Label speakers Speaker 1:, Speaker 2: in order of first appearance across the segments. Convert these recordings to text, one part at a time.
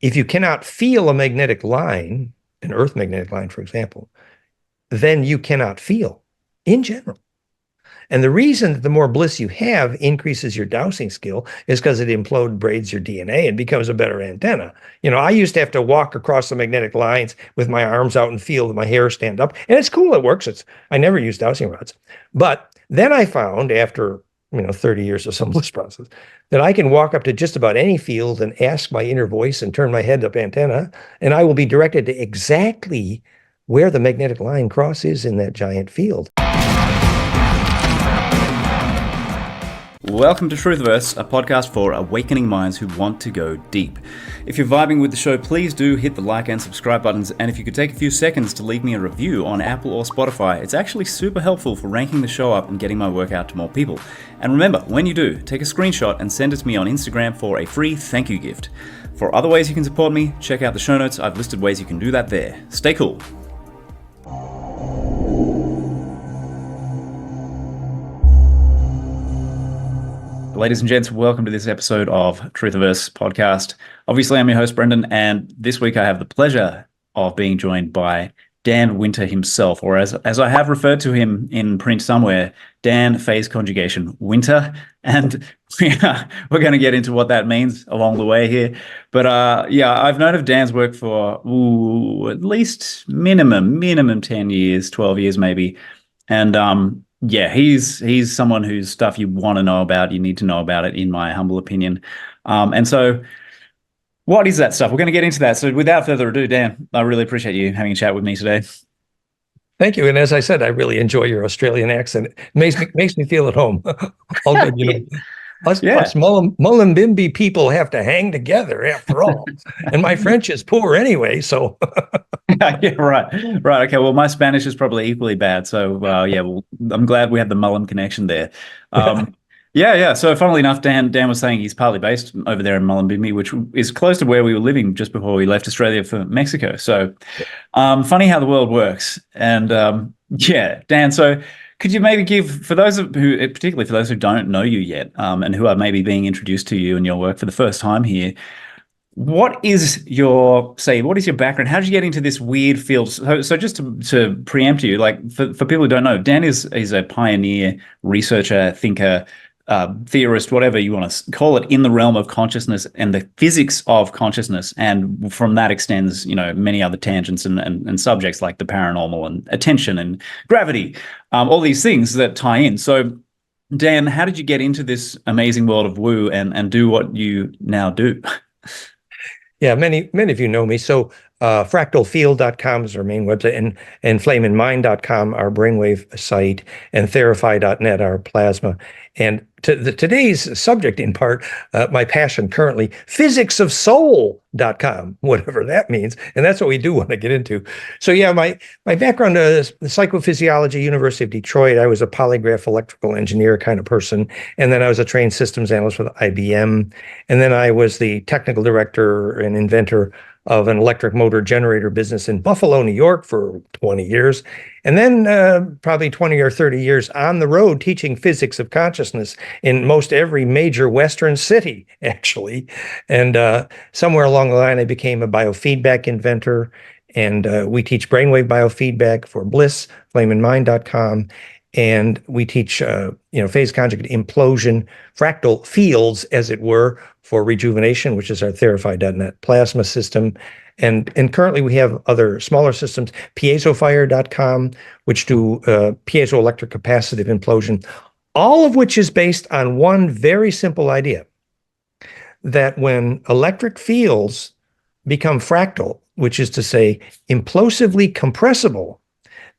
Speaker 1: If you cannot feel a magnetic line, an Earth magnetic line, for example, then you cannot feel in general. And the reason that the more bliss you have increases your dowsing skill is because it braids your DNA and becomes a better antenna. I used to have to walk across the magnetic lines with my arms out and feel my hair stand up. And it's cool. It works. I never used dowsing rods. But then I found after 30 years of some bliss process, that I can walk up to just about any field and ask my inner voice and turn my head up antenna, and I will be directed to exactly where the magnetic line cross is in that giant field.
Speaker 2: Welcome to Truthiverse, a podcast for awakening minds who want to go deep. If you're vibing with the show, please do hit the like and subscribe buttons, and if you could take a few seconds to leave me a review on Apple or Spotify, it's actually super helpful for ranking the show up and getting my work out to more people. And remember, when you do, take a screenshot and send it to me on Instagram for a free thank you gift. For other ways you can support me, check out the show notes. I've listed ways you can do that there. Stay cool. Ladies and gents, welcome to this episode of Truthiverse podcast. Obviously, I'm your host, Brendan, and this week I have the pleasure of being joined by Dan Winter himself, or as I have referred to him in print somewhere, Dan Phase Conjugation Winter. And we're going to get into what that means along the way here. But I've known of Dan's work for at least minimum 10 years, 12 years maybe. And he's someone whose stuff you want to know about. You need to know about it, in my humble opinion. And so what is that stuff? We're going to get into that. So without further ado, Dan, I really appreciate you having a chat with me today.
Speaker 1: Thank you. And as I said, I really enjoy your Australian accent. It makes me feel at home. All good, Us Mullumbimby people have to hang together after all. And my French is poor anyway, so.
Speaker 2: Yeah, right. Okay, well, my Spanish is probably equally bad. So, I'm glad we have the Mullen connection there. So funnily enough, Dan was saying he's partly based over there in Mullumbimby, which is close to where we were living just before we left Australia for Mexico. So funny how the world works. And Dan, so could you maybe give, particularly for those who don't know you yet, and who are maybe being introduced to you and your work for the first time here, what is your background? How did you get into this weird field? So just to preempt you, like for people who don't know, Dan is a pioneer, researcher, thinker, theorist, whatever you want to call it, in the realm of consciousness and the physics of consciousness. And from that extends, many other tangents and subjects like the paranormal and attention and gravity, all these things that tie in. So Dan, how did you get into this amazing world of woo and do what you now do?
Speaker 1: Yeah, many of you know me. So fractalfield.com is our main website, and flameinmind.com, our brainwave site, and therify.net, our plasma. And today's subject, in part, my passion currently, physicsofsoul.com, whatever that means. And that's what we do want to get into. So my background is psychophysiology, University of Detroit. I was a polygraph electrical engineer kind of person. And then I was a trained systems analyst with IBM. And then I was the technical director and inventor of an electric motor generator business in Buffalo, New York for 20 years. And then probably 20 or 30 years on the road teaching physics of consciousness in most every major Western city, actually. And somewhere along the line, I became a biofeedback inventor. And we teach brainwave biofeedback for Bliss, flameinmind.com. And we teach, phase conjugate implosion, fractal fields, as it were, for rejuvenation, which is our therify.net plasma system. And currently we have other smaller systems, piezofire.com, which do piezoelectric capacitive implosion, all of which is based on one very simple idea, that when electric fields become fractal, which is to say implosively compressible,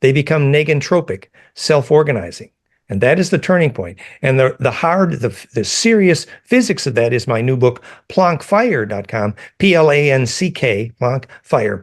Speaker 1: they become negentropic, self-organizing. And that is the turning point. And the serious physics of that is my new book, plankfire.com, Planck, Plankfire, Phire,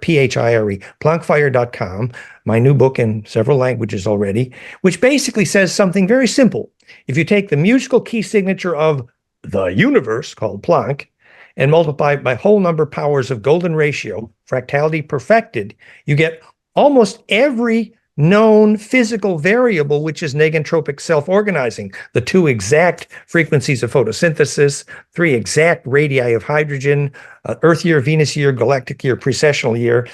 Speaker 1: plankfire.com, my new book in several languages already, which basically says something very simple. If you take the musical key signature of the universe, called Planck, and multiply by whole number powers of golden ratio, fractality perfected, you get almost every known physical variable, which is negentropic self-organizing, the 2 exact frequencies of photosynthesis, 3 exact radii of hydrogen, Earth year, Venus year, galactic year, precessional year,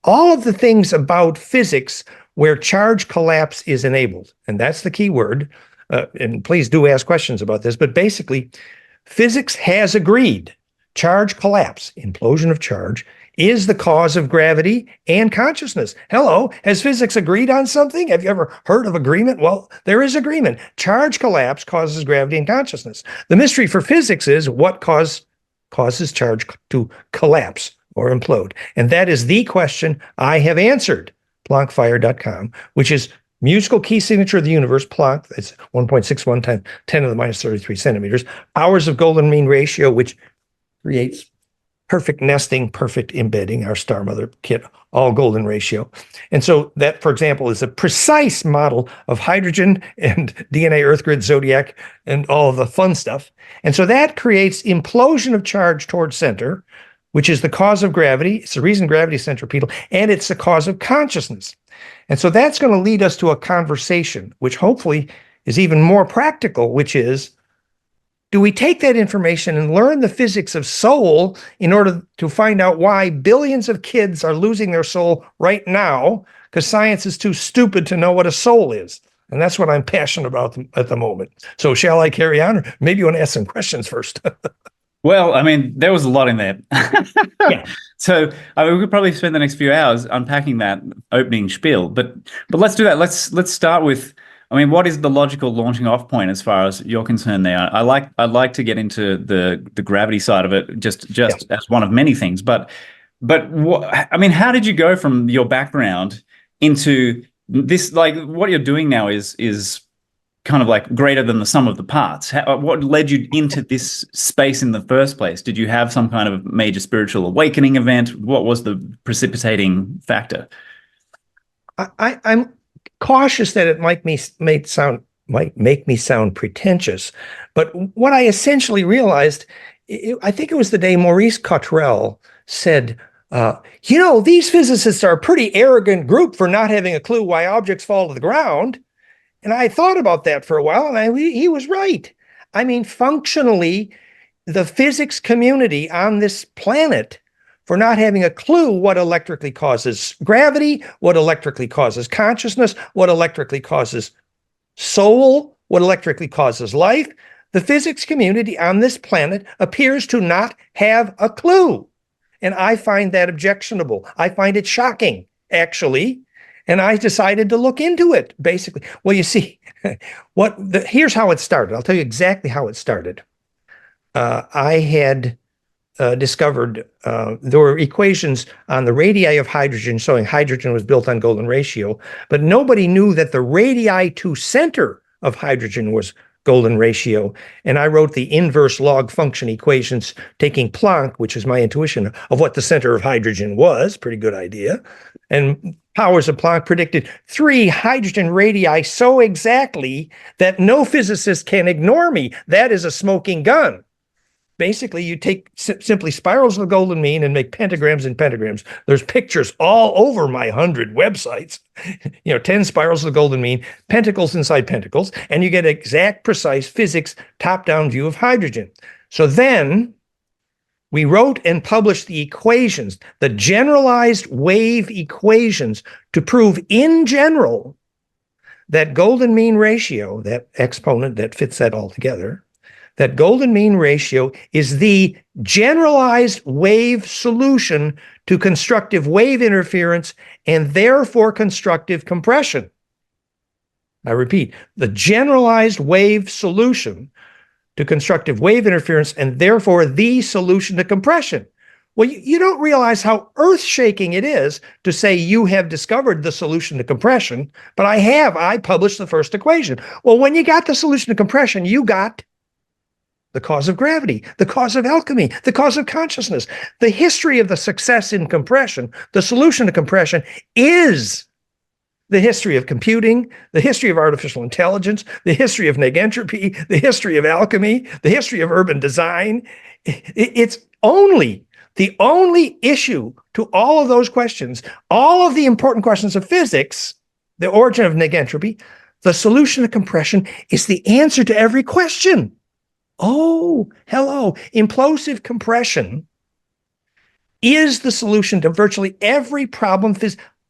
Speaker 1: all of the things about physics where charge collapse is enabled. And that's the key word. And please do ask questions about this, but basically, physics has agreed charge collapse, implosion of charge, is the cause of gravity and consciousness. Hello, has physics agreed on something? Have you ever heard of agreement? Well, there is agreement. Charge collapse causes gravity and consciousness. The mystery for physics is what causes charge to collapse or implode. And that is the question I have answered. PlanckFire.com, which is musical key signature of the universe, Planck, it's 1.61 times 10 to the minus 33 centimeters, hours of golden mean ratio, which creates perfect nesting, perfect embedding, our star mother kit, all golden ratio. And so that, for example, is a precise model of hydrogen and DNA, Earth grid, zodiac, and all of the fun stuff. And so that creates implosion of charge towards center, which is the cause of gravity. It's the reason gravity is centripetal, and it's the cause of consciousness. And so that's going to lead us to a conversation, which hopefully is even more practical, which is, do we take that information and learn the physics of soul in order to find out why billions of kids are losing their soul right now because science is too stupid to know what a soul is? And that's what I'm passionate about at the moment. So shall I carry on? Or maybe you want to ask some questions first.
Speaker 2: Well, I mean, there was a lot in there.
Speaker 1: Yeah.
Speaker 2: So I mean, we could probably spend the next few hours unpacking that opening spiel, but let's do that. Let's start with, I mean, what is the logical launching off point as far as you're concerned there? I like to get into the gravity side of it just as one of many things, but I mean, how did you go from your background into this? Like, what you're doing now is kind of like greater than the sum of the parts. What led you into this space in the first place? Did you have some kind of major spiritual awakening event? What was the precipitating factor?
Speaker 1: I'm cautious that it might make me sound pretentious, but what I essentially realized, I think it was the day Maurice Cottrell said, these physicists are a pretty arrogant group for not having a clue why objects fall to the ground. And I thought about that for a while, and he was right. I mean, functionally, the physics community on this planet, for not having a clue what electrically causes gravity, what electrically causes consciousness, what electrically causes soul, what electrically causes life, the physics community on this planet appears to not have a clue. And I find that objectionable. I find it shocking, actually. And I decided to look into it, basically. Well, you see, here's how it started. I'll tell you exactly how it started. I had discovered there were equations on the radii of hydrogen showing hydrogen was built on golden ratio, but nobody knew that the radii to center of hydrogen was golden ratio. And I wrote the inverse log function equations taking Planck, which is my intuition of what the center of hydrogen was. Pretty good idea. And powers of Planck predicted 3 hydrogen radii so exactly that no physicist can ignore me. That is a smoking gun. Basically, you take simply spirals of the golden mean and make pentagrams and pentagrams. There's pictures all over my 100 websites, 10 spirals of the golden mean, pentacles inside pentacles, and you get exact, precise physics, top-down view of hydrogen. So then we wrote and published the equations, the generalized wave equations, to prove in general that golden mean ratio, that exponent that fits that all together, that golden mean ratio is the generalized wave solution to constructive wave interference and therefore constructive compression. I repeat, the generalized wave solution to constructive wave interference and therefore the solution to compression. Well, you don't realize how earth-shaking it is to say you have discovered the solution to compression, but I have. I published the first equation. Well, when you got the solution to compression, you got the cause of gravity, the cause of alchemy, the cause of consciousness. The history of the success in compression, the solution to compression, is the history of computing, the history of artificial intelligence, the history of negentropy, the history of alchemy, the history of urban design. It's only The only issue to all of those questions, all of the important questions of physics, the origin of negentropy, the solution of compression is the answer to every question. Oh, hello. Implosive compression is the solution to virtually every problem.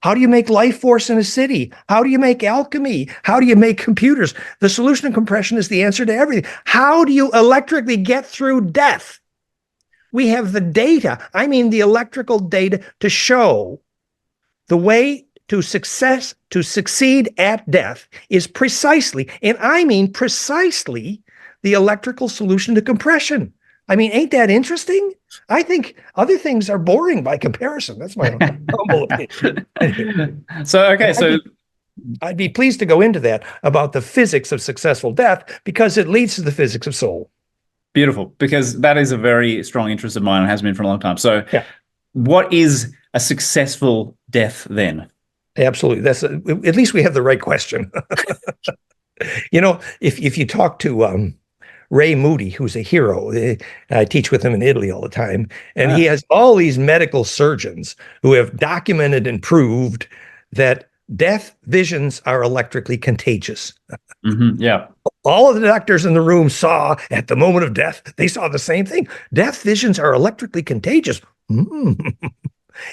Speaker 1: How do you make life force in a city? How do you make alchemy? How do you make computers? The solution of compression is the answer to everything. How do you electrically get through death? We have the data, I mean the electrical data, to show the way to succeed at death is precisely, and I mean precisely, the electrical solution to compression. I mean, ain't that interesting? I think other things are boring by comparison. That's my humble opinion.
Speaker 2: So
Speaker 1: I'd be pleased to go into that about the physics of successful death because it leads to the physics of soul.
Speaker 2: beautiful, because that is a very strong interest of mine and has been for a long time. So
Speaker 1: yeah.
Speaker 2: What is a successful death then?
Speaker 1: Absolutely. At least we have the right question. You know, if you talk to Ray Moody, who's a hero, I teach with him in Italy all the time, and he has all these medical surgeons who have documented and proved that death visions are electrically contagious.
Speaker 2: Yeah.
Speaker 1: All of the doctors in the room saw at the moment of death, they saw the same thing. Death visions are electrically contagious.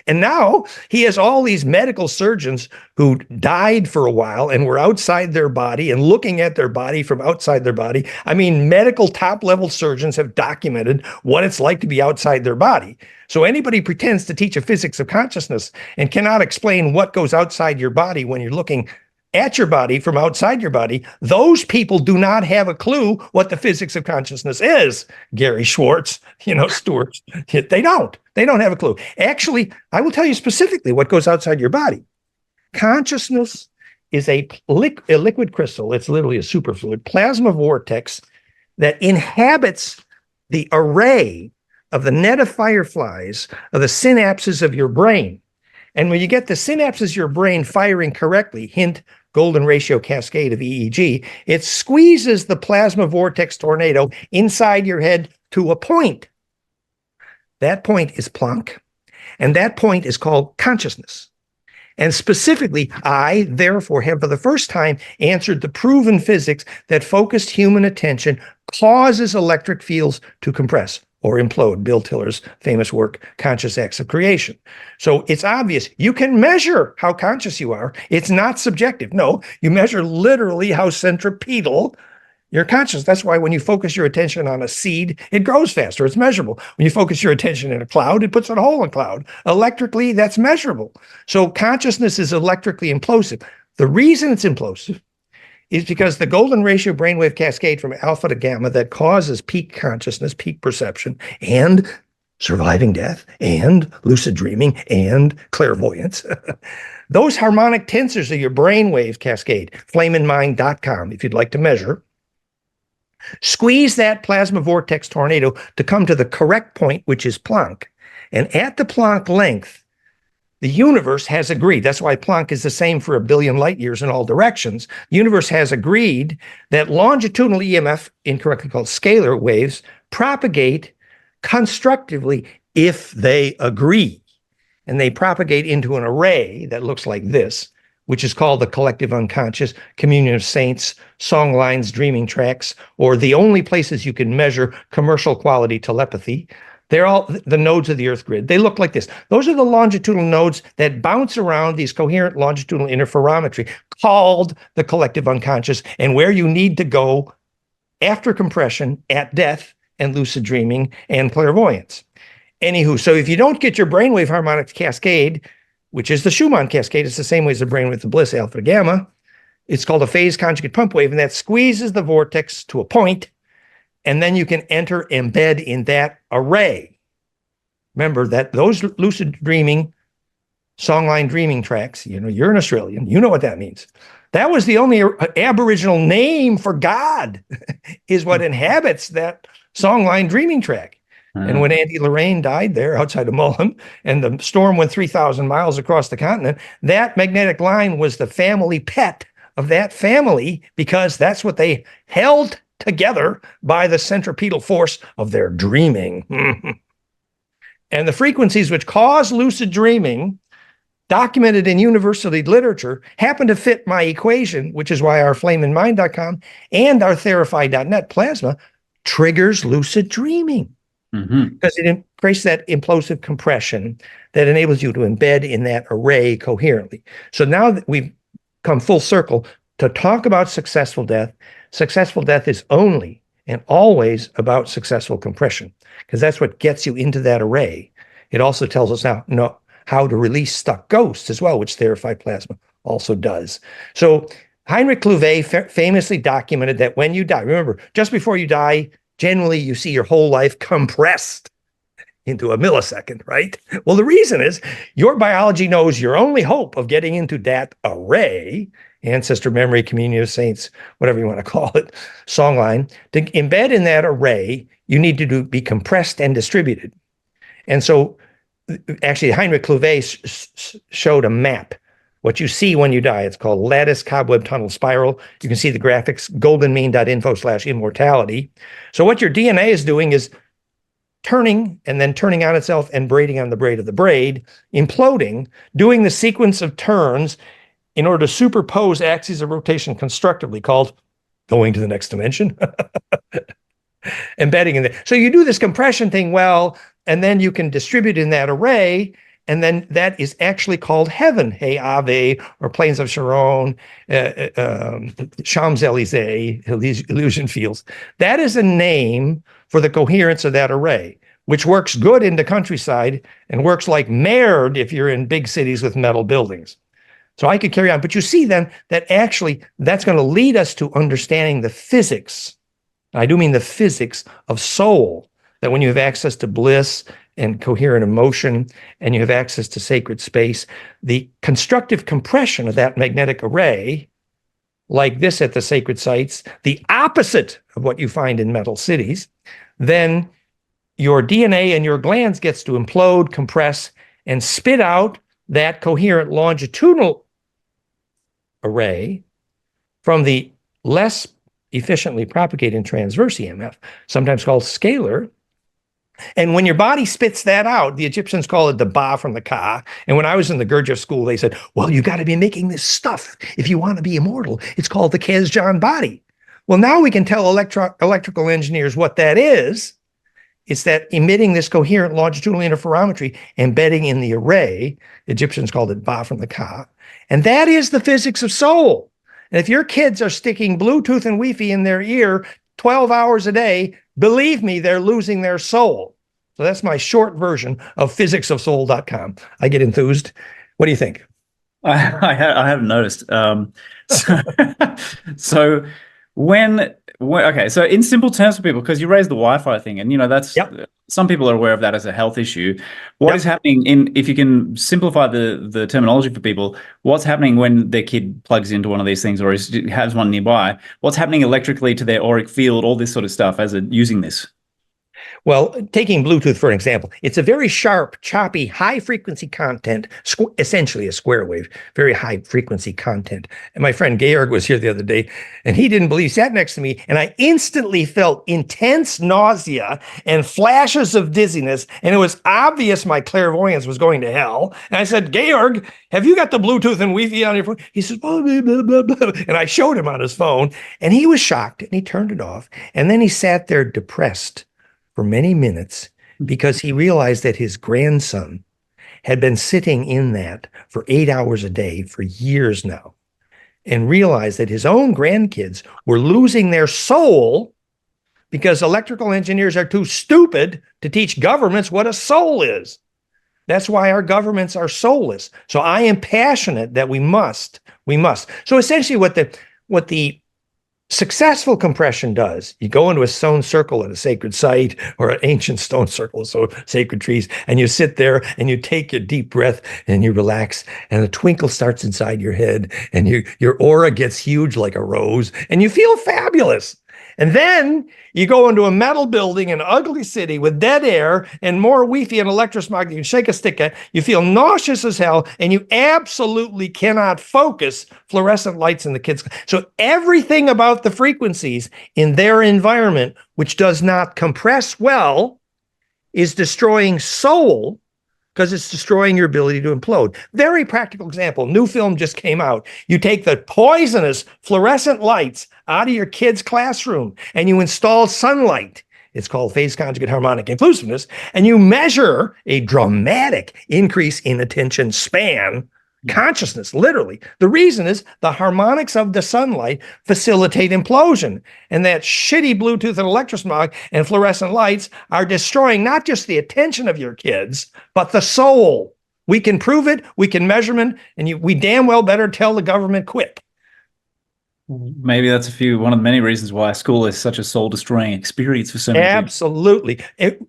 Speaker 1: And now he has all these medical surgeons who died for a while and were outside their body and looking at their body from outside their body. I mean, medical top-level surgeons have documented what it's like to be outside their body. So anybody pretends to teach a physics of consciousness and cannot explain what goes outside your body when you're looking at your body from outside your body, those people do not have a clue what the physics of consciousness is. Gary Schwartz, Stewart, they don't have a clue. Actually, I will tell you specifically what goes outside your body. Consciousness is a liquid crystal. It's literally a superfluid plasma vortex that inhabits the array of the net of fireflies of the synapses of your brain. And when you get the synapses of your brain firing correctly, hint, golden ratio cascade of EEG, it squeezes the plasma vortex tornado inside your head to a point. That point is Planck, and that point is called consciousness. And specifically, I, therefore, have for the first time answered the proven physics that focused human attention causes electric fields to compress or implode, Bill Tiller's famous work, Conscious Acts of Creation. So it's obvious. You can measure how conscious you are. It's not subjective. No, you measure literally how centripetal your conscious. That's why when you focus your attention on a seed, it grows faster. It's measurable. When you focus your attention in a cloud, it puts a hole in a cloud. Electrically, that's measurable. So consciousness is electrically implosive. The reason it's implosive is because the golden ratio brainwave cascade from alpha to gamma that causes peak consciousness, peak perception, and surviving death, and lucid dreaming, and clairvoyance. Those harmonic tensors of your brainwave cascade, flameinmind.com, if you'd like to measure, squeeze that plasma vortex tornado to come to the correct point, which is Planck. And at the Planck length, the universe has agreed. That's why Planck is the same for 1 billion light years in all directions. The universe has agreed that longitudinal EMF, incorrectly called scalar waves, propagate constructively if they agree. And they propagate into an array that looks like this, which is called the collective unconscious, communion of saints, song lines, dreaming tracks, or the only places you can measure commercial quality telepathy. They're all the nodes of the Earth grid. They look like this. Those are the longitudinal nodes that bounce around these coherent longitudinal interferometry called the collective unconscious, and where you need to go after compression at death and lucid dreaming and clairvoyance. Anywho, so if you don't get your brainwave harmonic cascade, which is the Schumann cascade, it's the same way as the brainwave of bliss, alpha to gamma, it's called a phase conjugate pump wave, and that squeezes the vortex to a point, and then you can embed in that array. Remember that those lucid dreaming, songline dreaming tracks, you're an Australian, you know what that means. That was the only Aboriginal name for God, is what inhabits that songline dreaming track. And when Auntie Lorraine died there outside of Mulham, and the storm went 3,000 miles across the continent, that magnetic line was the family pet of that family, because that's what they held together by the centripetal force of their dreaming. And the frequencies which cause lucid dreaming, documented in university literature, happen to fit my equation, which is why our flameinmind.com and our therify.net plasma triggers lucid dreaming. Because it creates that implosive compression that enables you to embed in that array coherently. So now that we've come full circle to talk about successful death is only and always about successful compression, because that's what gets you into that array. It also tells us now how to release stuck ghosts as well, which Therify Plasma also does. So Heinrich Clouvet famously documented that when you die, remember, just before you die, generally you see your whole life compressed into a millisecond, right? Well, the reason is your biology knows your only hope of getting into that array, ancestor memory, communion of saints, whatever you want to call it, songline, to embed in that array, you need to be compressed and distributed. And so actually Heinrich Clouvet showed a map. What you see when you die, it's called lattice cobweb tunnel spiral. You can see the graphics, goldenmean.info/immortality. So what your DNA is doing is turning and then turning on itself and braiding on the braid of the braid, imploding, doing the sequence of turns in order to superpose axes of rotation constructively, called going to the next dimension, embedding in there. So you do this compression thing well, and then you can distribute in that array, and then that is actually called heaven, Hey Ave, or Plains of Sharon, Champs-Élysées, Elysian Fields. That is a name for the coherence of that array, which works good in the countryside and works like merde if you're in big cities with metal buildings. So I could carry on, but you see then that actually that's going to lead us to understanding the physics. I do mean the physics of soul, that when you have access to bliss and coherent emotion, and you have access to sacred space, the constructive compression of that magnetic array, like this at the sacred sites, the opposite of what you find in metal cities, then your DNA and your glands gets to implode, compress, and spit out that coherent longitudinal array from the less efficiently propagating transverse EMF, sometimes called scalar. And when your body spits that out, the Egyptians call it the Ba from the Ka. And when I was in the Gurdjieff school, they said, well, you got to be making this stuff if you want to be immortal. It's called the Kesjan body. Well, now we can tell electrical engineers what that is. It's that emitting this coherent longitudinal interferometry, embedding in the array. The Egyptians called it Ba from the Ka. And that is the physics of soul. And if your kids are sticking Bluetooth and Wi-Fi in their ear 12 hours a day, believe me, they're losing their soul. So that's my short version of physicsofsoul.com. I get enthused. What do you think?
Speaker 2: I haven't noticed. So okay, so in simple terms for people, because you raised the Wi-Fi thing, and that's some people are aware of that as a health issue. What is happening if you can simplify the terminology for people, what's happening when their kid plugs into one of these things or has one nearby? What's happening electrically to their auric field, all this sort of stuff as using this?
Speaker 1: Well, taking Bluetooth for an example, it's a very sharp, choppy, high-frequency content, essentially a square wave, very high-frequency content. And my friend Georg was here the other day, and he didn't believe, he sat next to me, and I instantly felt intense nausea and flashes of dizziness, and it was obvious my clairvoyance was going to hell. And I said, Georg, have you got the Bluetooth and Wi-Fi on your phone? He says, blah, blah, blah, blah, blah. And I showed him on his phone, and he was shocked, and he turned it off, and then he sat there depressed for many minutes because he realized that his grandson had been sitting in that for 8 hours a day for years now, and realized that his own grandkids were losing their soul because electrical engineers are too stupid to teach governments what a soul is. That's why our governments are soulless. So I am passionate that we must. So essentially what the successful compression does, you go into a stone circle at a sacred site or an ancient stone circle, so sacred trees, and you sit there and you take a deep breath and you relax, and a twinkle starts inside your head, and your aura gets huge like a rose, and you feel fabulous. And then you go into a metal building, an ugly city with dead air and more Wi-Fi and electrosmog that you shake a stick at. You feel nauseous as hell, and you absolutely cannot focus fluorescent lights in the kids. So everything about the frequencies in their environment, which does not compress well, is destroying soul because it's destroying your ability to implode. Very practical example. New film just came out. You take the poisonous fluorescent lights out of your kid's classroom and you install sunlight. It's called phase conjugate harmonic inclusiveness. And you measure a dramatic increase in attention span, consciousness, literally. The reason is the harmonics of the sunlight facilitate implosion. And that shitty Bluetooth and electrosmog and fluorescent lights are destroying not just the attention of your kids, but the soul. We can prove it, we can measurement, and we damn well better tell the government quit.
Speaker 2: Maybe that's one of the many reasons why school is such a soul-destroying experience for so many people.
Speaker 1: Absolutely.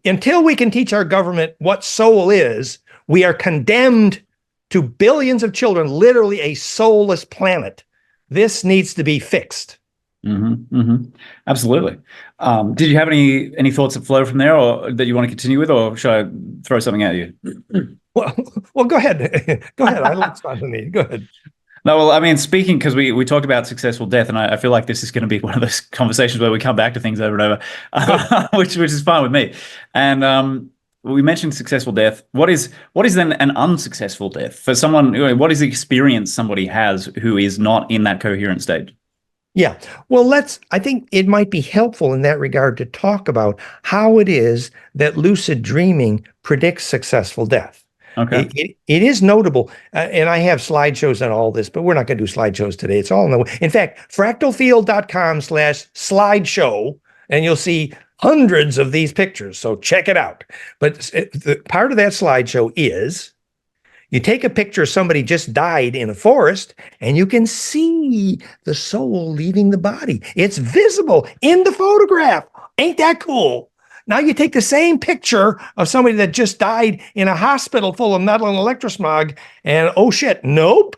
Speaker 1: Until we can teach our government what soul is, we are condemned to billions of children, literally a soulless planet. This needs to be fixed.
Speaker 2: Absolutely. Did you have any thoughts that flow from there, or that you want to continue with, or should I throw something at you?
Speaker 1: Well, go ahead. Go ahead. I like spontaneity. Go ahead.
Speaker 2: No, well, I mean, speaking, because we talked about successful death, and I feel like this is going to be one of those conversations where we come back to things over and over, which is fine with me. And we mentioned successful death. What is then an unsuccessful death for someone? What is the experience somebody has who is not in that coherent state?
Speaker 1: Yeah. Well, I think it might be helpful in that regard to talk about how it is that lucid dreaming predicts successful death.
Speaker 2: Okay.
Speaker 1: It is notable, and I have slideshows on all this, but we're not going to do slideshows today. It's all in the way. In fact, fractalfield.com/slideshow, and you'll see hundreds of these pictures. So check it out. But the part of that slideshow is you take a picture of somebody just died in a forest, and you can see the soul leaving the body. It's visible in the photograph. Ain't that cool? Now you take the same picture of somebody that just died in a hospital full of metal and electrosmog, and oh shit, nope.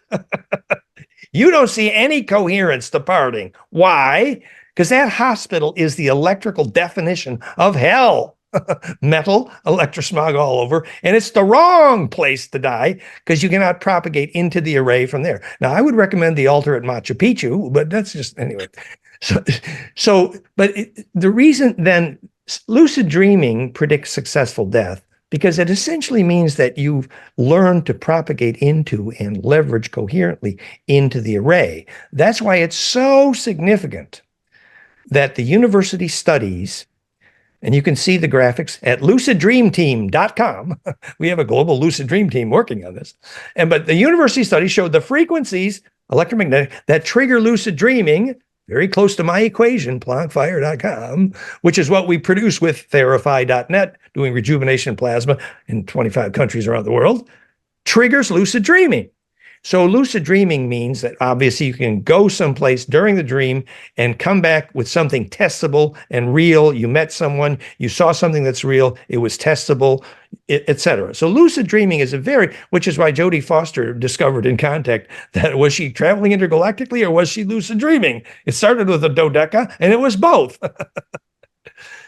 Speaker 1: You don't see any coherence departing. Why? Because that hospital is the electrical definition of hell. Metal, electrosmog all over, and it's the wrong place to die because you cannot propagate into the array from there. Now, I would recommend the altar at Machu Picchu, but that's just anyway. The reason then lucid dreaming predicts successful death because it essentially means that you've learned to propagate into and leverage coherently into the array. That's why it's so significant that the university studies, and you can see the graphics at luciddreamteam.com. We have a global lucid dream team working on this. But the university studies showed the frequencies, electromagnetic, that trigger lucid dreaming, very close to my equation, plankfire.com, which is what we produce with therify.net, doing rejuvenation plasma in 25 countries around the world, triggers lucid dreaming. So lucid dreaming means that obviously you can go someplace during the dream and come back with something testable and real. You met someone, you saw something that's real, it was testable, etc. So lucid dreaming is which is why Jodie Foster discovered in Contact that was she traveling intergalactically or was she lucid dreaming? It started with a dodeca and it was both.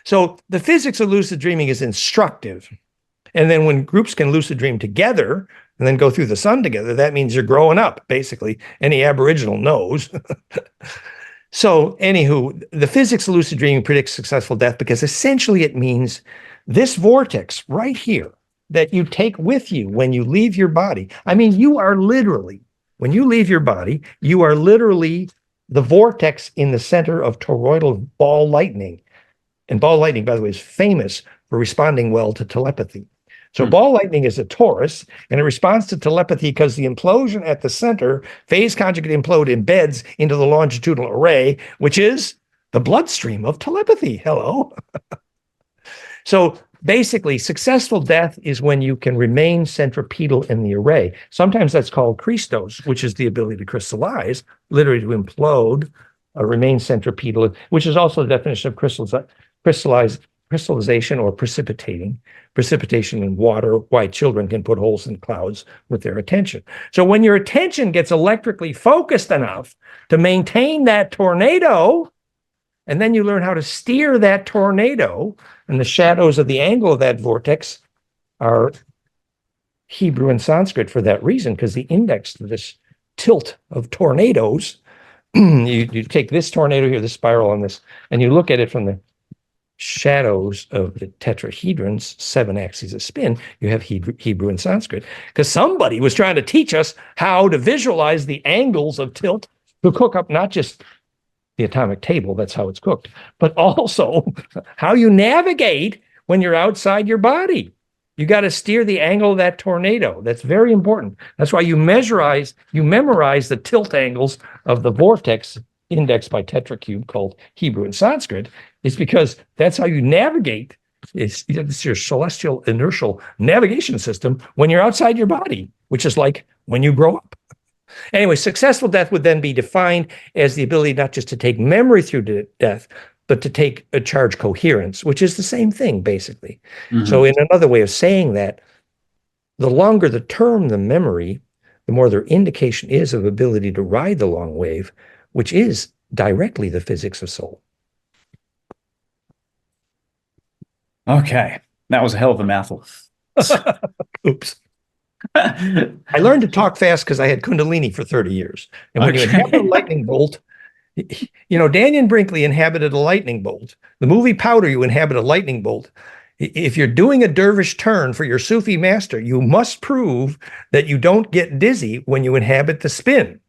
Speaker 1: So the physics of lucid dreaming is instructive. And then when groups can lucid dream together, and then go through the sun together, that means you're growing up, basically. Any Aboriginal knows. So anywho, the physics of lucid dreaming predicts successful death because essentially it means this vortex right here that you take with you when you leave your body. I mean, when you leave your body, you are literally the vortex in the center of toroidal ball lightning. And ball lightning, by the way, is famous for responding well to telepathy. So ball lightning is a torus, and it responds to telepathy because the implosion at the center, phase conjugate implode, embeds into the longitudinal array, which is the bloodstream of telepathy. Hello. So basically, successful death is when you can remain centripetal in the array. Sometimes that's called Christos, which is the ability to crystallize, literally to implode, remain centripetal, which is also the definition of crystallization or precipitation in water, why children can put holes in clouds with their attention. So when your attention gets electrically focused enough to maintain that tornado, and then you learn how to steer that tornado, and the shadows of the angle of that vortex are Hebrew and Sanskrit for that reason, because the index to this tilt of tornadoes, you take this tornado here, this spiral on this, and you look at it from the shadows of the tetrahedrons, 7 axes of spin, you have Hebrew and Sanskrit, because somebody was trying to teach us how to visualize the angles of tilt to cook up not just the atomic table, that's how it's cooked, but also how you navigate when you're outside your body. You got to steer the angle of that tornado. That's very important. That's why you memorize the tilt angles of the vortex indexed by Tetracube called Hebrew and Sanskrit. It's because that's how you navigate. It's your celestial inertial navigation system when you're outside your body, which is like when you grow up. Anyway, successful death would then be defined as the ability not just to take memory through death, but to take a charge coherence, which is the same thing, basically. Mm-hmm. So in another way of saying that, the longer the term the memory, the more their indication is of ability to ride the long wave, which is directly the physics of soul.
Speaker 2: Okay, that was a hell of a mouthful.
Speaker 1: Oops. I learned to talk fast because I had Kundalini for 30 years. And when you inhabit a lightning bolt, Dannion Brinkley inhabited a lightning bolt. The movie Powder, you inhabit a lightning bolt. If you're doing a dervish turn for your Sufi master, you must prove that you don't get dizzy when you inhabit the spin.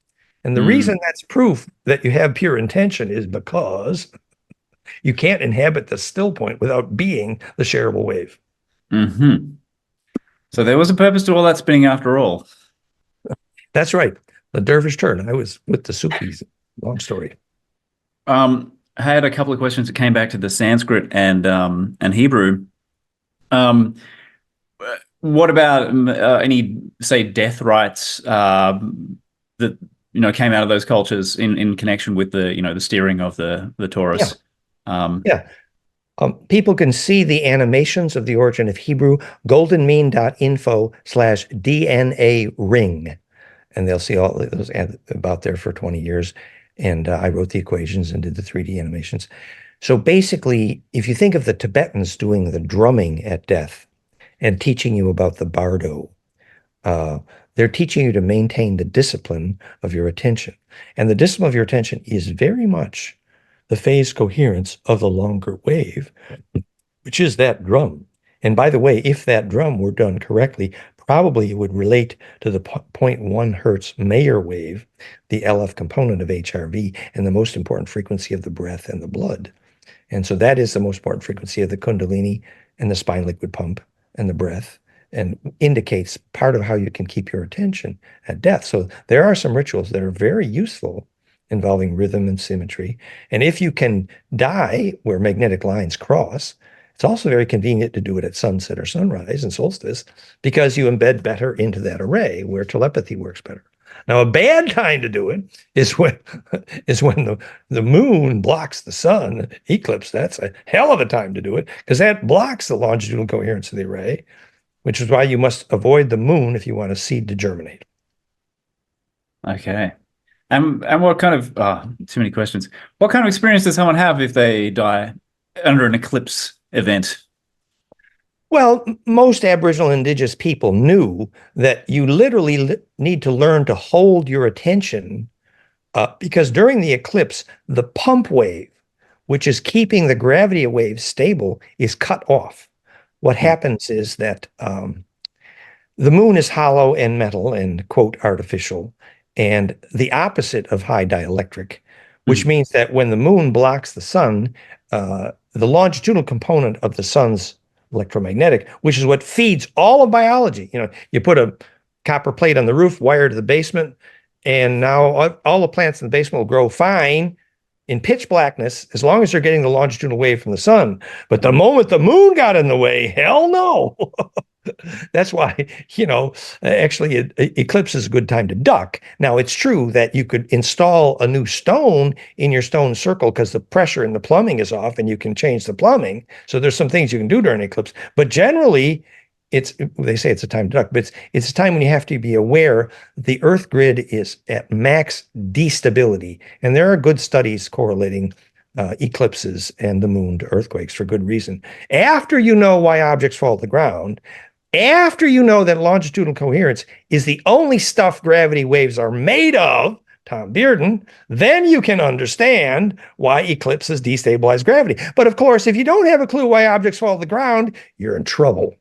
Speaker 1: And the reason that's proof that you have pure intention is because you can't inhabit the still point without being the shareable wave.
Speaker 2: Mm-hmm. So there was a purpose to all that spinning after all.
Speaker 1: That's right. The dervish turn. I was with the Sufis. Long story.
Speaker 2: I had a couple of questions that came back to the Sanskrit and Hebrew. What about any, say, death rites that came out of those cultures in connection with the steering of the torus?
Speaker 1: People can see the animations of the origin of Hebrew, goldenmean.info/DNA ring. And they'll see all those about there for 20 years. And I wrote the equations and did the 3D animations. So basically, if you think of the Tibetans doing the drumming at death and teaching you about the bardo, they're teaching you to maintain the discipline of your attention. And the discipline of your attention is very much the phase coherence of the longer wave, which is that drum. And by the way, if that drum were done correctly, probably it would relate to the 0.1 hertz Mayer wave, the LF component of HRV, and the most important frequency of the breath and the blood. And so that is the most important frequency of the Kundalini and the spine liquid pump and the breath, and indicates part of how you can keep your attention at death. So there are some rituals that are very useful involving rhythm and symmetry. And if you can die where magnetic lines cross, it's also very convenient to do it at sunset or sunrise and solstice, because you embed better into that array where telepathy works better. Now, a bad time to do it is when the moon blocks the sun, eclipse. That's a hell of a time to do it, because that blocks the longitudinal coherence of the array, which is why you must avoid the moon if you want a seed to germinate.
Speaker 2: Okay. And what kind of, too many questions. What kind of experience does someone have if they die under an eclipse event?
Speaker 1: Well, most Aboriginal indigenous people knew that you literally need to learn to hold your attention, because during the eclipse, the pump wave, which is keeping the gravity wave stable, is cut off. What happens is that the moon is hollow and metal and, quote, artificial, and the opposite of high dielectric, which means that when the moon blocks the sun, the longitudinal component of the sun's electromagnetic, which is what feeds all of biology. You put a copper plate on the roof, wire to the basement, and now all the plants in the basement will grow fine in pitch blackness as long as they're getting the longitudinal wave from the sun. But the moment the moon got in the way, hell no. That's why, actually eclipse is a good time to duck. Now, it's true that you could install a new stone in your stone circle because the pressure in the plumbing is off and you can change the plumbing. So there's some things you can do during eclipse. But generally, they say it's a time to duck, but it's a time when you have to be aware that the Earth grid is at max destability. And there are good studies correlating eclipses and the moon to earthquakes for good reason. After you know why objects fall to the ground, after you know that longitudinal coherence is the only stuff gravity waves are made of, Tom Bearden, then you can understand why eclipses destabilize gravity. But of course, if you don't have a clue why objects fall to the ground, you're in trouble.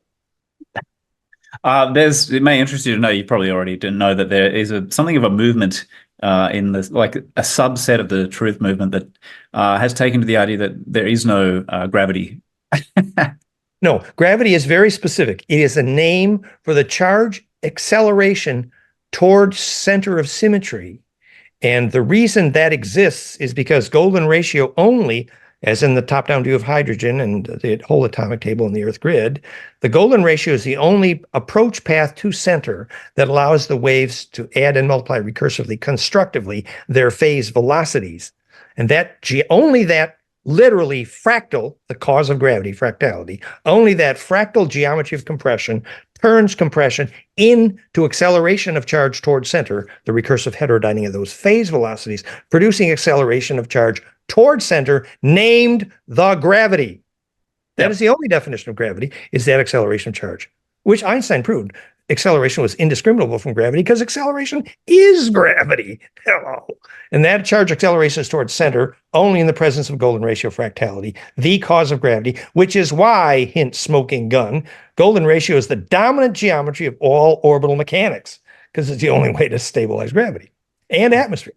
Speaker 2: It may interest you to know, you probably already didn't know, that there is something of a movement in this, like a subset of the truth movement that has taken to the idea that there is no gravity.
Speaker 1: No, gravity is very specific. It is a name for the charge acceleration toward center of symmetry. And the reason that exists is because golden ratio only, as in the top-down view of hydrogen and the whole atomic table in the Earth grid, the golden ratio is the only approach path to center that allows the waves to add and multiply recursively, constructively, their phase velocities. And only that literally fractal, the cause of gravity, fractality, only that fractal geometry of compression turns compression into acceleration of charge towards center, the recursive heterodyning of those phase velocities, producing acceleration of charge towards center, named the gravity. That is the only definition of gravity, is that acceleration of charge, which Einstein proved. Acceleration was indiscriminable from gravity because acceleration is gravity. Hello. And that charge acceleration is towards center only in the presence of golden ratio fractality, the cause of gravity, which is why, hint smoking gun, golden ratio is the dominant geometry of all orbital mechanics, because it's the only way to stabilize gravity and atmosphere.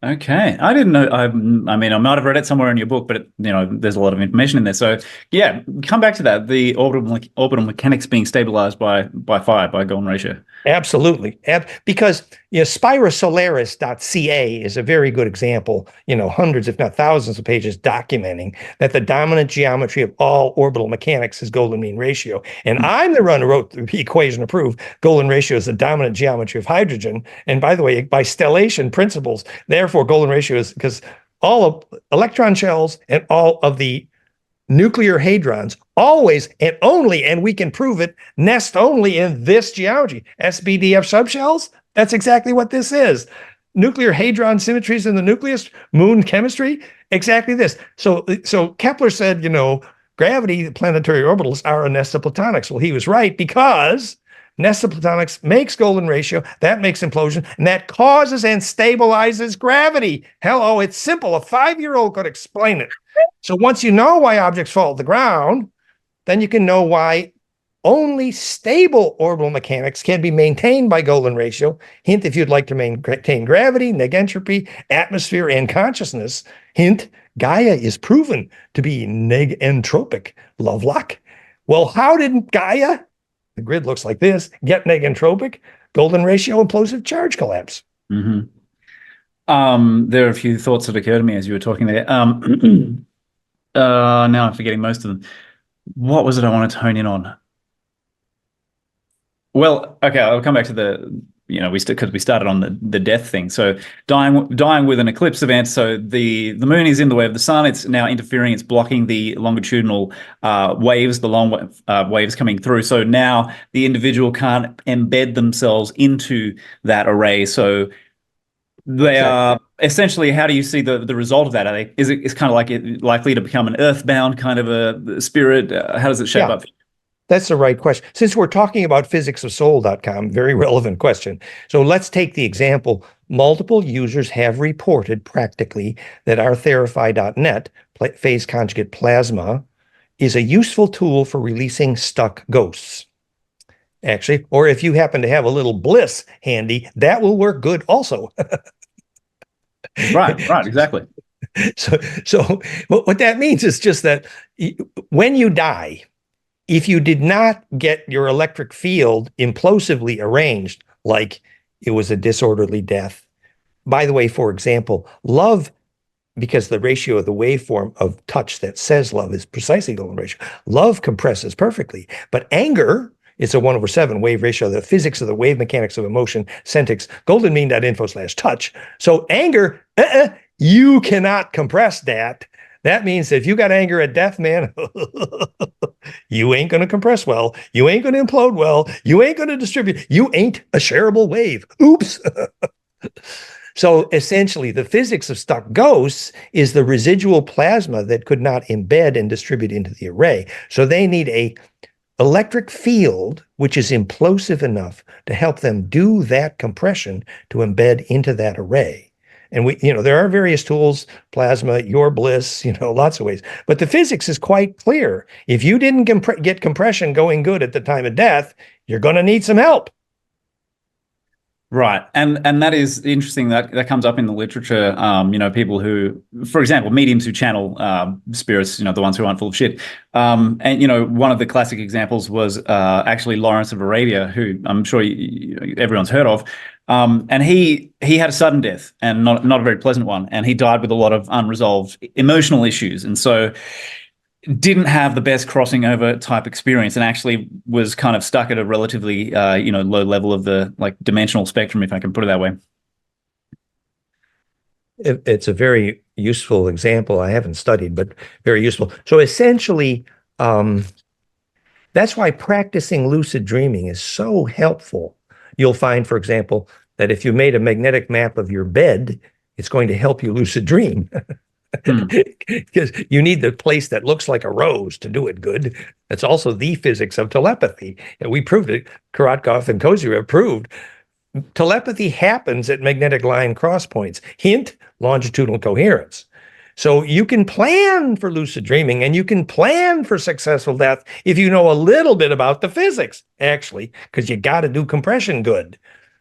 Speaker 2: Okay, I didn't know. I mean, I might have read it somewhere in your book, but there's a lot of information in there. So yeah, come back to that. The orbital mechanics being stabilized by fire, by golden ratio.
Speaker 1: Absolutely. Because spirosolaris.ca is a very good example, hundreds, if not thousands of pages documenting that the dominant geometry of all orbital mechanics is golden mean ratio. And I'm the one who wrote the equation to prove golden ratio is the dominant geometry of hydrogen. And by the way, by stellation principles, therefore golden ratio is because all of electron shells and all of the nuclear hadrons always and only, and we can prove it, nest only in this geometry. SBDF subshells, that's exactly what this is. Nuclear hadron symmetries in the nucleus, moon chemistry, exactly this. So Kepler said, gravity, planetary orbitals are a nest of platonics. Well, he was right, because nest of platonics makes golden ratio, that makes implosion, and that causes and stabilizes gravity. Hello, it's simple. A 5-year-old could explain it. So once you know why objects fall to the ground, then you can know why only stable orbital mechanics can be maintained by golden ratio. Hint, if you'd like to maintain gravity, negentropy, atmosphere, and consciousness. Hint, Gaia is proven to be negentropic. Lovelock. Well, how did Gaia, the grid looks like this, get negentropic? Golden ratio implosive charge collapse.
Speaker 2: Mm-hmm. There are a few thoughts that occurred to me as you were talking there. Now I'm forgetting most of them. What was it I wanted to hone in on? Well, okay, I'll come back to the, because we started on the death thing. So dying with an eclipse event. So the moon is in the way of the sun. It's now interfering. It's blocking the longitudinal waves, the long waves coming through. So now the individual can't embed themselves into that array. So they are essentially, how do you see the result of that? It's kind of like likely to become an earthbound kind of a spirit? How does it shape up?
Speaker 1: That's the right question. Since we're talking about physicsofsoul.com, very relevant question. So let's take the example. Multiple users have reported practically that our Therify.net phase conjugate plasma is a useful tool for releasing stuck ghosts. Actually, or if you happen to have a little bliss handy, that will work good also.
Speaker 2: Right, exactly.
Speaker 1: So what that means is just that when you die, if you did not get your electric field implosively arranged, like it was a disorderly death. By the way, for example, love, because the ratio of the waveform of touch that says love is precisely golden ratio, love compresses perfectly, but anger, it's a 1/7 wave ratio, the physics of the wave mechanics of emotion, Centix, goldenmean.info/touch. So anger, you cannot compress that. That means if you got anger at death, man, you ain't going to compress well. You ain't going to implode well. You ain't going to distribute. You ain't a shareable wave. Oops. So essentially, the physics of stuck ghosts is the residual plasma that could not embed and distribute into the array. So they need a electric field, which is implosive enough to help them do that compression to embed into that array. And there are various tools, plasma, your bliss, lots of ways. But the physics is quite clear. If you didn't get compression going good at the time of death, you're going to need some help.
Speaker 2: Right. And that is interesting that comes up in the literature. People who, for example, mediums who channel spirits, the ones who aren't full of shit. And one of the classic examples was actually Lawrence of Arabia, who I'm sure everyone's heard of. And he had a sudden death, and not a very pleasant one. And he died with a lot of unresolved emotional issues. And so didn't have the best crossing over type experience, and actually was kind of stuck at a relatively low level of the dimensional spectrum, if I can put it that way.
Speaker 1: It's a very useful example. I haven't studied, but very useful. So essentially, that's why practicing lucid dreaming is so helpful. You'll find, for example, that if you made a magnetic map of your bed, it's going to help you lucid dream. Because you need the place that looks like a rose to do it good. That's also the physics of telepathy. And we proved it. Korotkov and Kozyrev have proved telepathy happens at magnetic line cross points. Hint, longitudinal coherence. So you can plan for lucid dreaming, and you can plan for successful death if you know a little bit about the physics, actually, because you got to do compression good.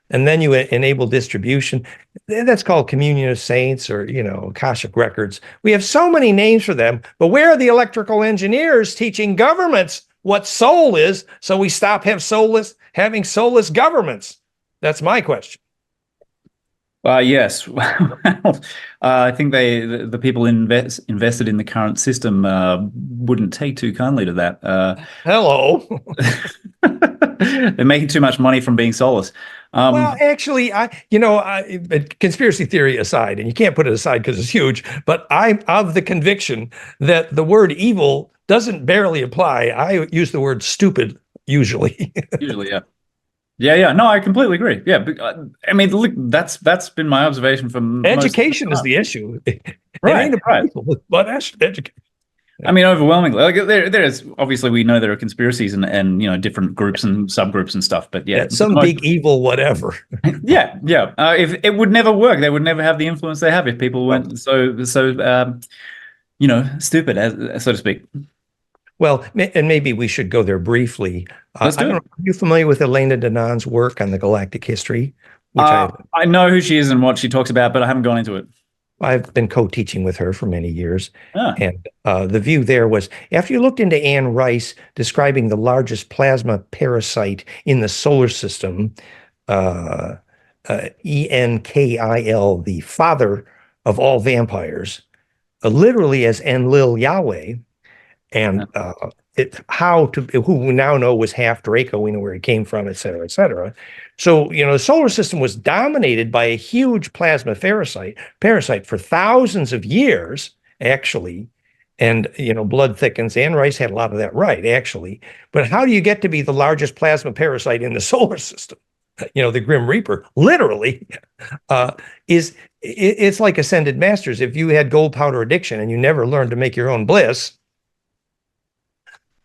Speaker 1: And then you enable distribution. That's called communion of saints, or, Akashic records. We have so many names for them, but where are the electrical engineers teaching governments what soul is, so we stop having soulless governments? That's my question.
Speaker 2: Yes. I think the people invested in the current system wouldn't take too kindly to that.
Speaker 1: Hello.
Speaker 2: They're making too much money from being soulless.
Speaker 1: Well, actually, conspiracy theory aside, and you can't put it aside because it's huge, but I'm of the conviction that the word evil doesn't barely apply. I use the word stupid usually.
Speaker 2: Usually, yeah. Yeah. No, I completely agree. Yeah, look, that's been my observation from
Speaker 1: education is the issue.
Speaker 2: Right.
Speaker 1: But that's education.
Speaker 2: Overwhelmingly, there is, obviously, we know there are conspiracies and different groups and subgroups and stuff, but yeah,
Speaker 1: some big evil whatever.
Speaker 2: Yeah. If it would never work, they would never have the influence they have if people weren't so stupid, so to speak.
Speaker 1: Well, and maybe we should go there briefly.
Speaker 2: Let's do it.
Speaker 1: Are you familiar with Elena Danan's work on the galactic history?
Speaker 2: I know who she is and what she talks about, but I haven't gone into it.
Speaker 1: I've been co-teaching with her for many years.
Speaker 2: Ah.
Speaker 1: And the view there was, after you looked into Anne Rice describing the largest plasma parasite in the solar system, Enkil, the father of all vampires, literally as Enlil Yahweh, and who we now know was half Draco, we know where he came from, et cetera, et cetera. So, the solar system was dominated by a huge plasma parasite for thousands of years, actually. And, blood thickens. Anne Rice had a lot of that right, actually. But how do you get to be the largest plasma parasite in the solar system? The Grim Reaper, literally, it's like Ascended Masters. If you had gold powder addiction and you never learned to make your own bliss,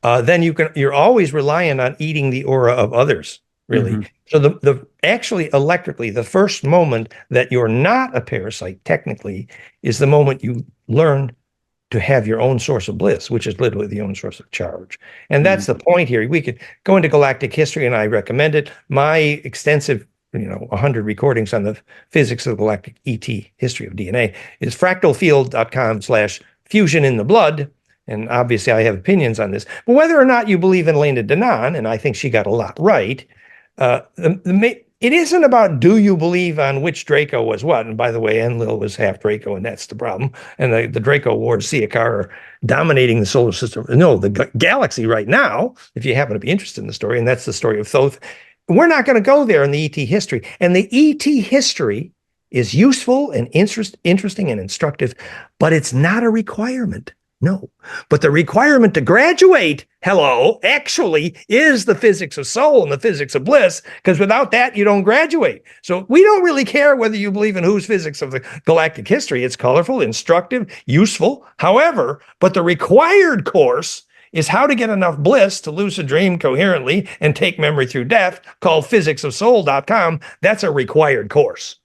Speaker 1: then you're always relying on eating the aura of others, really. Mm-hmm. So actually electrically, the first moment that you're not a parasite technically is the moment you learn to have your own source of bliss, which is literally the own source of charge. And that's the point here. We could go into galactic history, and I recommend it. My extensive 100 recordings on the physics of the galactic ET history of DNA is fractalfield.com/fusion in the blood. And obviously I have opinions on this, but whether or not you believe in Elena Danan, and I think she got a lot right, it isn't about do you believe on which Draco was what. And by the way, Enlil was half Draco, and that's the problem. And the Draco Wars, Siakar, are dominating the solar system. No, the galaxy right now, if you happen to be interested in the story, and that's the story of Thoth. We're not going to go there in the ET history. And the ET history is useful and interesting and instructive, but it's not a requirement. No, but the requirement to graduate, actually is the physics of soul and the physics of bliss, because without that, you don't graduate. So we don't really care whether you believe in whose physics of the galactic history. It's colorful, instructive, useful, however, but the required course is how to get enough bliss to lucid dream coherently and take memory through death, called physicsofsoul.com. That's a required course.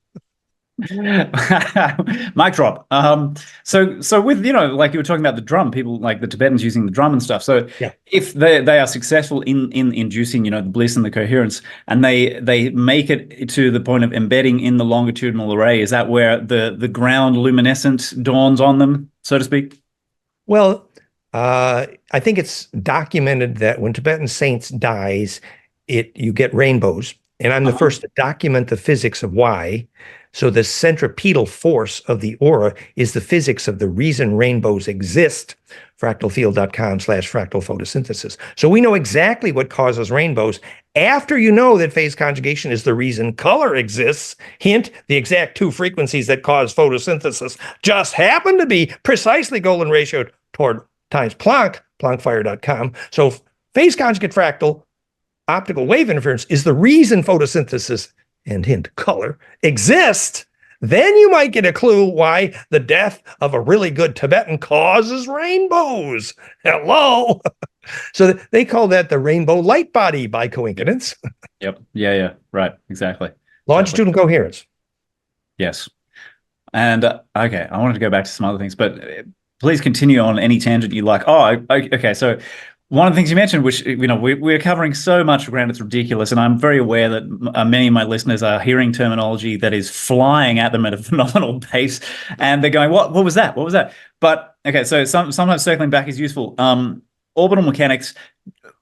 Speaker 2: Mic drop. So with, like you were talking about the drum, people like the Tibetans using the drum and stuff. So
Speaker 1: Yeah.
Speaker 2: if they are successful in inducing, the bliss and the coherence, and they make it to the point of embedding in the longitudinal array, is that where the ground luminescence dawns on them, so to speak?
Speaker 1: Well, I think it's documented that when Tibetan saints dies, you get rainbows. And I'm the first to document the physics of why. So the centripetal force of the aura is the physics of the reason rainbows exist. Fractalfield.com/fractal photosynthesis. So we know exactly what causes rainbows after you know that phase conjugation is the reason color exists. Hint, the exact two frequencies that cause photosynthesis just happen to be precisely golden ratio toward times Planck, planckfire.com. So phase conjugate fractal optical wave interference is the reason photosynthesis and hint color exist. Then you might get a clue why the death of a really good Tibetan causes rainbows. Hello. So they call that the rainbow light body by coincidence.
Speaker 2: Yep. Yeah. Right. Exactly.
Speaker 1: Longitudinal coherence.
Speaker 2: Yes. And okay, I wanted to go back to some other things, but please continue on any tangent you like. Oh, okay. So one of the things you mentioned, which, we're covering so much ground, it's ridiculous. And I'm very aware that many of my listeners are hearing terminology that is flying at them at a phenomenal pace. And they're going, what was that? What was that? But okay, so sometimes circling back is useful. Orbital mechanics,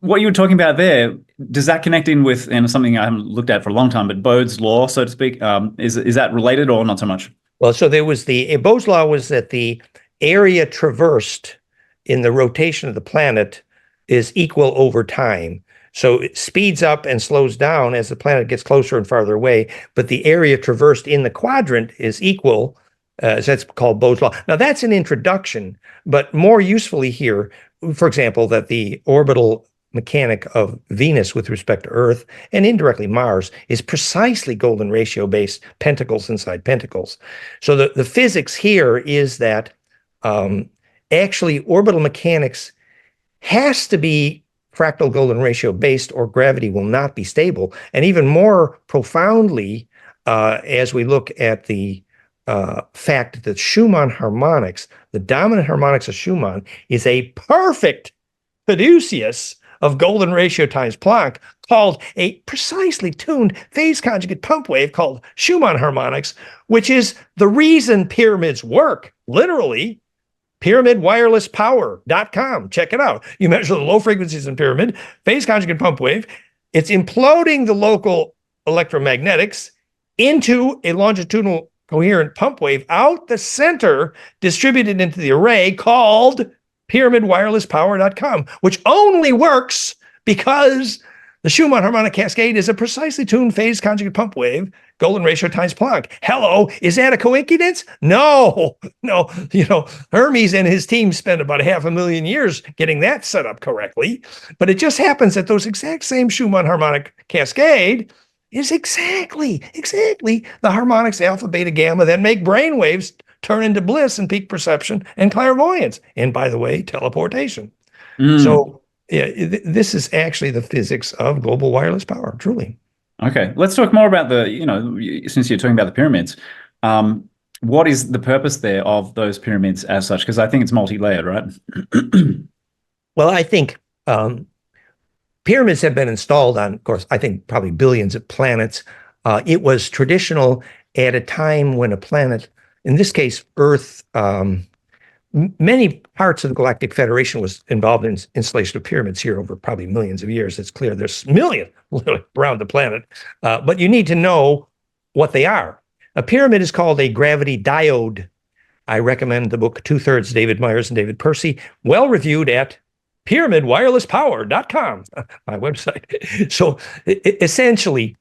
Speaker 2: what you were talking about there, does that connect in with, and something I haven't looked at for a long time, but Bode's law, so to speak, is that related or not so much?
Speaker 1: Well, so there was Bode's law was that the area traversed in the rotation of the planet is equal over time. So it speeds up and slows down as the planet gets closer and farther away, but the area traversed in the quadrant is equal. So that's called Bode's law. Now that's an introduction, but more usefully here, for example, that the orbital mechanic of Venus with respect to Earth and indirectly Mars is precisely golden ratio based, pentacles inside pentacles. So the physics here is that actually orbital mechanics has to be fractal golden ratio based or gravity will not be stable. And even more profoundly, as we look at the fact that Schumann harmonics, the dominant harmonics of Schumann, is a perfect fiducius of golden ratio times Planck, called a precisely tuned phase conjugate pump wave called Schumann harmonics, which is the reason pyramids work, literally. pyramidwirelesspower.com. Check it out. You measure the low frequencies in pyramid, phase conjugate pump wave. It's imploding the local electromagnetics into a longitudinal coherent pump wave out the center, distributed into the array, called pyramidwirelesspower.com, which only works because the Schumann harmonic cascade is a precisely tuned phase conjugate pump wave, golden ratio times Planck. Hello, is that a coincidence? No. Hermes and his team spent about 500,000 years getting that set up correctly. But it just happens that those exact same Schumann harmonic cascade is exactly the harmonics alpha, beta, gamma that make brain waves turn into bliss and peak perception and clairvoyance. And by the way, teleportation. So yeah, this is actually the physics of global wireless power, truly.
Speaker 2: Okay, let's talk more about since you're talking about the pyramids, what is the purpose there of those pyramids as such? Because I think it's multi-layered, right?
Speaker 1: Well, I think pyramids have been installed on, of course, I think probably billions of planets. It was traditional at a time when a planet, in this case, Earth, many parts of the Galactic Federation was involved in installation of pyramids here over probably millions of years. It's clear there's millions around the planet, but you need to know what they are. A pyramid is called a gravity diode. I recommend the book 2/3 David Myers and David Percy, well reviewed at pyramidwirelesspower.com, my website. So essentially,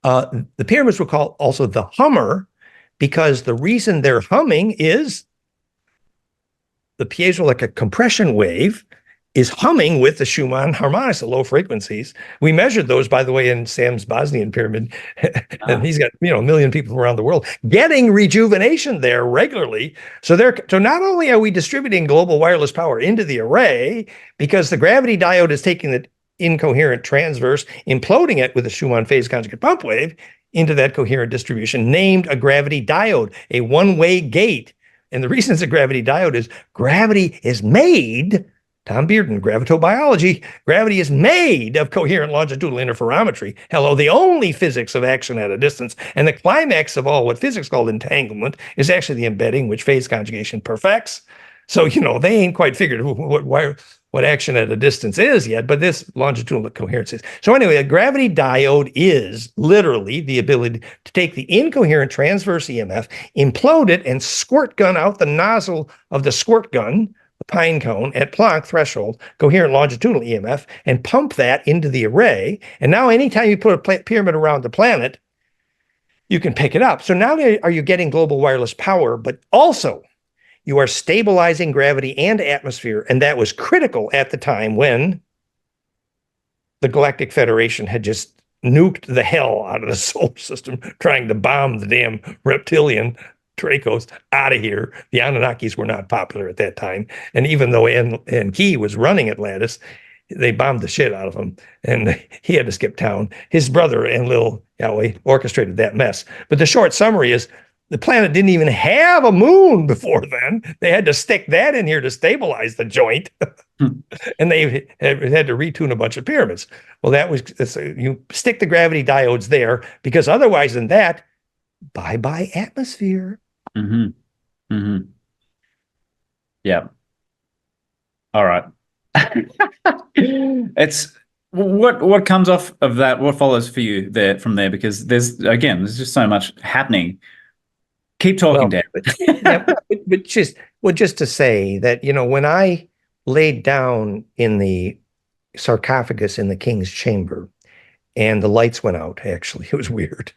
Speaker 1: the pyramids were called also the Hummer because the reason they're humming is the piezo, like a compression wave, is humming with the Schumann harmonics at low frequencies. We measured those, by the way, in Sam's Bosnian pyramid. And he's got, a million people around the world getting rejuvenation there regularly. So not only are we distributing global wireless power into the array, because the gravity diode is taking the incoherent transverse, imploding it with a Schumann phase conjugate pump wave into that coherent distribution, named a gravity diode, a one-way gate. And the reason it's a gravity diode is gravity is made, Tom Bearden, gravitobiology, gravity is made of coherent longitudinal interferometry. Hello, the only physics of action at a distance. And the climax of all what physics called entanglement is actually the embedding, which phase conjugation perfects. So, they ain't quite figured what action at a distance is yet, but this longitudinal coherence is. So anyway, a gravity diode is literally the ability to take the incoherent transverse EMF, implode it, and squirt gun out the nozzle of the squirt gun, the pine cone, at Planck threshold, coherent longitudinal EMF, and pump that into the array. And now anytime you put a pyramid around the planet, you can pick it up. So not only are you getting global wireless power, but also you are stabilizing gravity and atmosphere. And that was critical at the time when the Galactic Federation had just nuked the hell out of the solar system, trying to bomb the damn reptilian Dracos out of here. The Anunnakis were not popular at that time. And even though Enki was running Atlantis, they bombed the shit out of him. And he had to skip town. His brother, Enlil, Yahweh, orchestrated that mess. But the short summary is, the planet didn't even have a moon before then. They had to stick that in here to stabilize the joint. And they had to retune a bunch of pyramids. Well, you stick the gravity diodes there, because otherwise than that, bye-bye atmosphere.
Speaker 2: Mm-hmm. Mm-hmm. Yeah. All right. It's what comes off of that, what follows for you from there, because there's just so much happening. Keep talking, Dan.
Speaker 1: But just to say that, when I laid down in the sarcophagus in the king's chamber and the lights went out, actually, it was weird.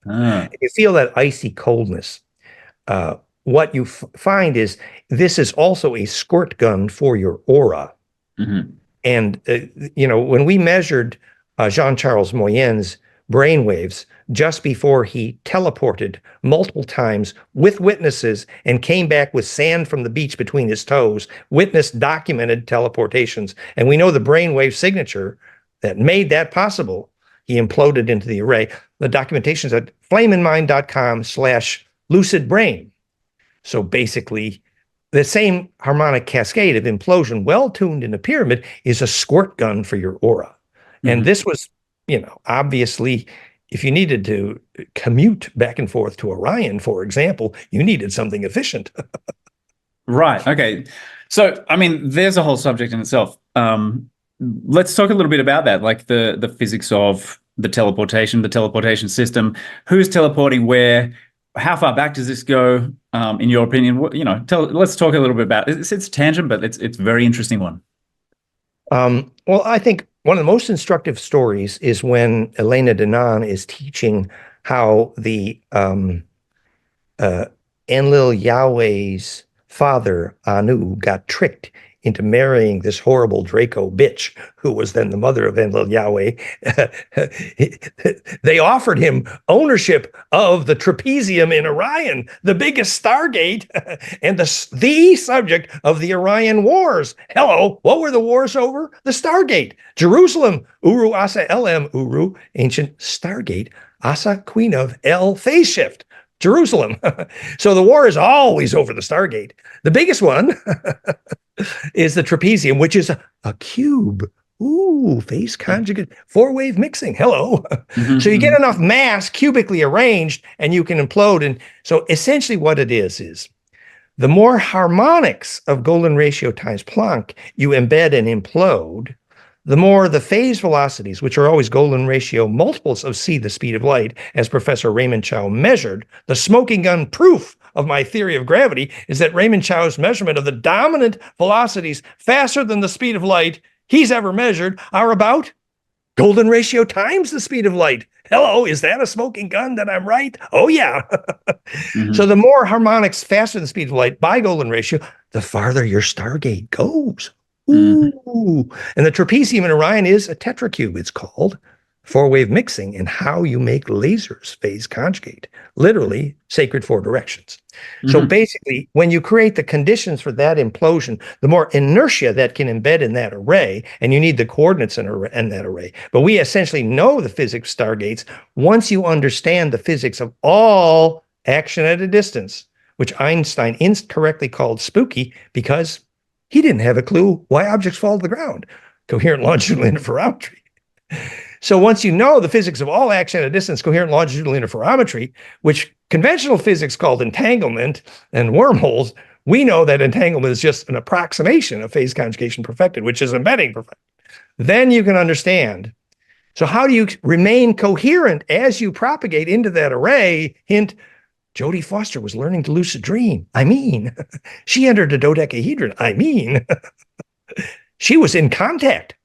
Speaker 1: You feel that icy coldness. What you find is this is also a squirt gun for your aura. Mm-hmm. And, when we measured Jean-Charles Moyen's brainwaves just before he teleported multiple times with witnesses and came back with sand from the beach between his toes, witness documented teleportations. And we know the brainwave signature that made that possible. He imploded into the array. The documentation is at flameinmind.com/lucid brain. So basically, the same harmonic cascade of implosion, well tuned in a pyramid, is a squirt gun for your aura. Mm-hmm. And this was, obviously, if you needed to commute back and forth to Orion, for example, you needed something efficient.
Speaker 2: Right. Okay. So, there's a whole subject in itself. Let's talk a little bit about that, like the physics of the teleportation system. Who's teleporting where? How far back does this go, in your opinion? Let's talk a little bit about it. It's a tangent, but it's a very interesting one.
Speaker 1: Well, I think one of the most instructive stories is when Elena Denon is teaching how the Enlil Yahweh's father, Anu, got tricked into marrying this horrible Draco bitch, who was then the mother of Enlil Yahweh. They offered him ownership of the trapezium in Orion, the biggest Stargate, and the subject of the Orion Wars. Hello, what were the wars over? The Stargate. Jerusalem, Uru Asa LM Uru, ancient Stargate, Asa queen of El phase shift. Jerusalem. So the war is always over the Stargate. The biggest one is the trapezium, which is a cube. Ooh, phase conjugate, four-wave mixing. Hello. Mm-hmm. So you get enough mass cubically arranged and you can implode. And so essentially what it is the more harmonics of golden ratio times Planck you embed and implode, the more the phase velocities, which are always golden ratio multiples of c, the speed of light, as Professor Raymond Chow measured. The smoking gun proof of my theory of gravity is that Raymond Chow's measurement of the dominant velocities faster than the speed of light he's ever measured are about golden ratio times the speed of light. Hello, is that a smoking gun that I'm right? Oh, yeah. Mm-hmm. So the more harmonics faster than the speed of light by golden ratio, the farther your Stargate goes.
Speaker 2: Mhm.
Speaker 1: Ooh. And the trapezium in Orion is a tetracube, it's called. Four-wave mixing, and how you make lasers phase conjugate, literally sacred four directions. So
Speaker 2: Mhm.
Speaker 1: basically, when you create the conditions for that implosion, the more inertia that can embed in that array, and you need the coordinates in that array. But we essentially know the physics of stargates once you understand the physics of all action at a distance, which Einstein incorrectly called spooky because he didn't have a clue why objects fall to the ground. Coherent longitudinal interferometry. So once you know the physics of all action at a distance, coherent longitudinal interferometry, which conventional physics called entanglement and wormholes, we know that entanglement is just an approximation of phase conjugation perfected, which is embedding perfected. Then you can understand. So how do you remain coherent as you propagate into that array? Hint, Jodie Foster was learning to lucid dream. I mean, she entered a dodecahedron. I mean, she was in contact.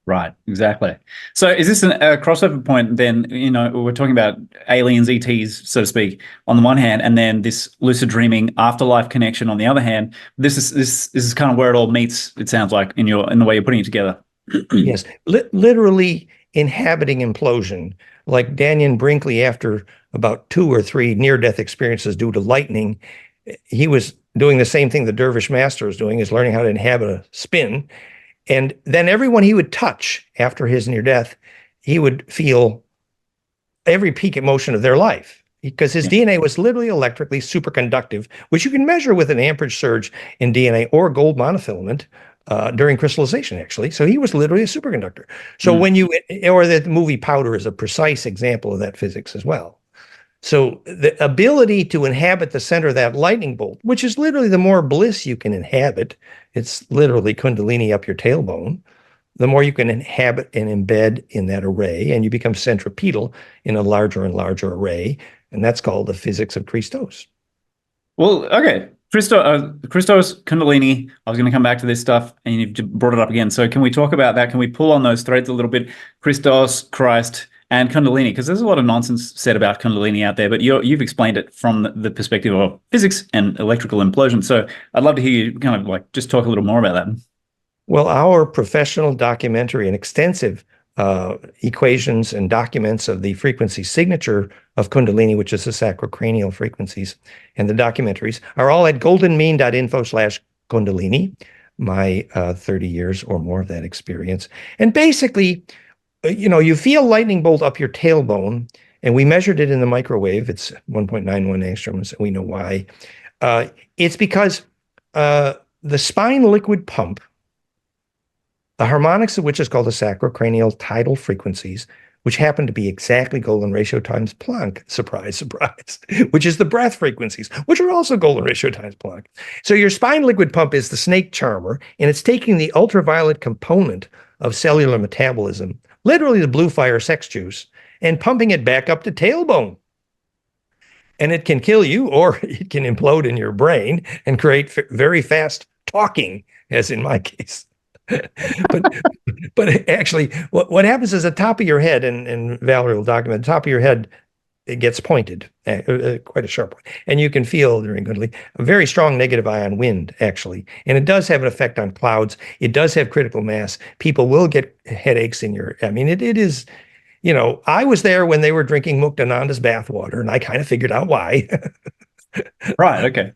Speaker 2: Right, exactly. So is this a crossover point then, we're talking about aliens, ETs, so to speak, on the one hand, and then this lucid dreaming afterlife connection on the other hand. This is kind of where it all meets, it sounds like, in the way you're putting it together.
Speaker 1: Yes, literally inhabiting implosion, like Daniel Brinkley, after about 2 or 3 near-death experiences due to lightning, he was doing the same thing the Dervish master was doing, is learning how to inhabit a spin. And then everyone he would touch after his near death, he would feel every peak emotion of their life because his
Speaker 2: Yeah.
Speaker 1: DNA was literally electrically superconductive, which you can measure with an amperage surge in DNA or gold monofilament during crystallization, actually. So he was literally a superconductor. So
Speaker 2: Mm.
Speaker 1: or the movie Powder is a precise example of that physics as well. So the ability to inhabit the center of that lightning bolt, which is literally the more bliss you can inhabit, it's literally Kundalini up your tailbone, the more you can inhabit and embed in that array, and you become centripetal in a larger and larger array. And that's called the physics of Christos.
Speaker 2: Well, okay. Christos, Kundalini, I was going to come back to this stuff, and you've brought it up again. So can we talk about that? Can we pull on those threads a little bit? Christos, Christ, and Kundalini, because there's a lot of nonsense said about Kundalini out there, but you've explained it from the perspective of physics and electrical implosion. So I'd love to hear you kind of like just talk a little more about that.
Speaker 1: Well, our professional documentary and extensive equations and documents of the frequency signature of Kundalini, which is the sacrocranial frequencies, and the documentaries are all at goldenmean.info/Kundalini, my 30 years or more of that experience. And basically, you feel lightning bolt up your tailbone, and we measured it in the microwave. It's 1.91 angstroms, and we know why. It's because the spine liquid pump, the harmonics of which is called the sacrocranial tidal frequencies, which happen to be exactly golden ratio times Planck, surprise, surprise, which is the breath frequencies, which are also golden ratio times Planck. So your spine liquid pump is the snake charmer, and it's taking the ultraviolet component of cellular metabolism, literally the blue fire sex juice, and pumping it back up to tailbone. And it can kill you, or it can implode in your brain and create very fast talking, as in my case. but but actually what happens is the top of your head, and Valerie will document, the top of your head, it gets pointed, quite a sharp one, and you can feel during Kundalini a very strong negative ion wind, actually, and it does have an effect on clouds. It does have critical mass. People will get headaches in your, I mean, it is, I was there when they were drinking Muktananda's bathwater, and I kind of figured out why.
Speaker 2: Right. Okay.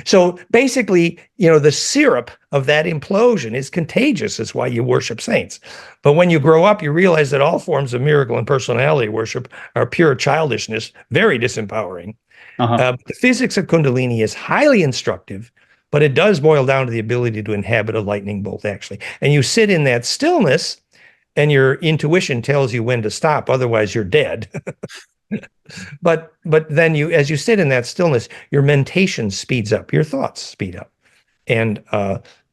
Speaker 1: So basically, the syrup of that implosion is contagious. It's why you worship saints. But when you grow up, you realize that all forms of miracle and personality worship are pure childishness, very disempowering.
Speaker 2: Uh-huh.
Speaker 1: The physics of Kundalini is highly instructive, but it does boil down to the ability to inhabit a lightning bolt, actually. And you sit in that stillness, and your intuition tells you when to stop. Otherwise, you're dead. But then as you sit in that stillness, your mentation speeds up, your thoughts speed up, and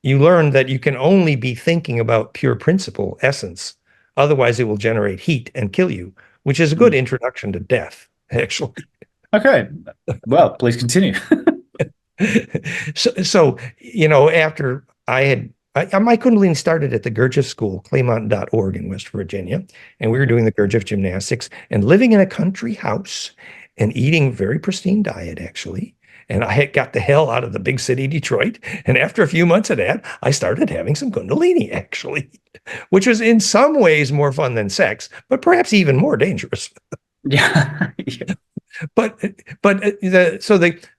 Speaker 1: you learn that you can only be thinking about pure principle, essence. Otherwise, it will generate heat and kill you, which is a good introduction to death, actually.
Speaker 2: Okay. Well, please continue.
Speaker 1: So after my Kundalini started at the Gurdjieff School, Claymont.org in West Virginia, and we were doing the Gurdjieff gymnastics and living in a country house and eating very pristine diet, actually. And I had got the hell out of the big city, Detroit. And after a few months of that, I started having some Kundalini, actually, which was in some ways more fun than sex, but perhaps even more dangerous.
Speaker 2: Yeah. Yeah.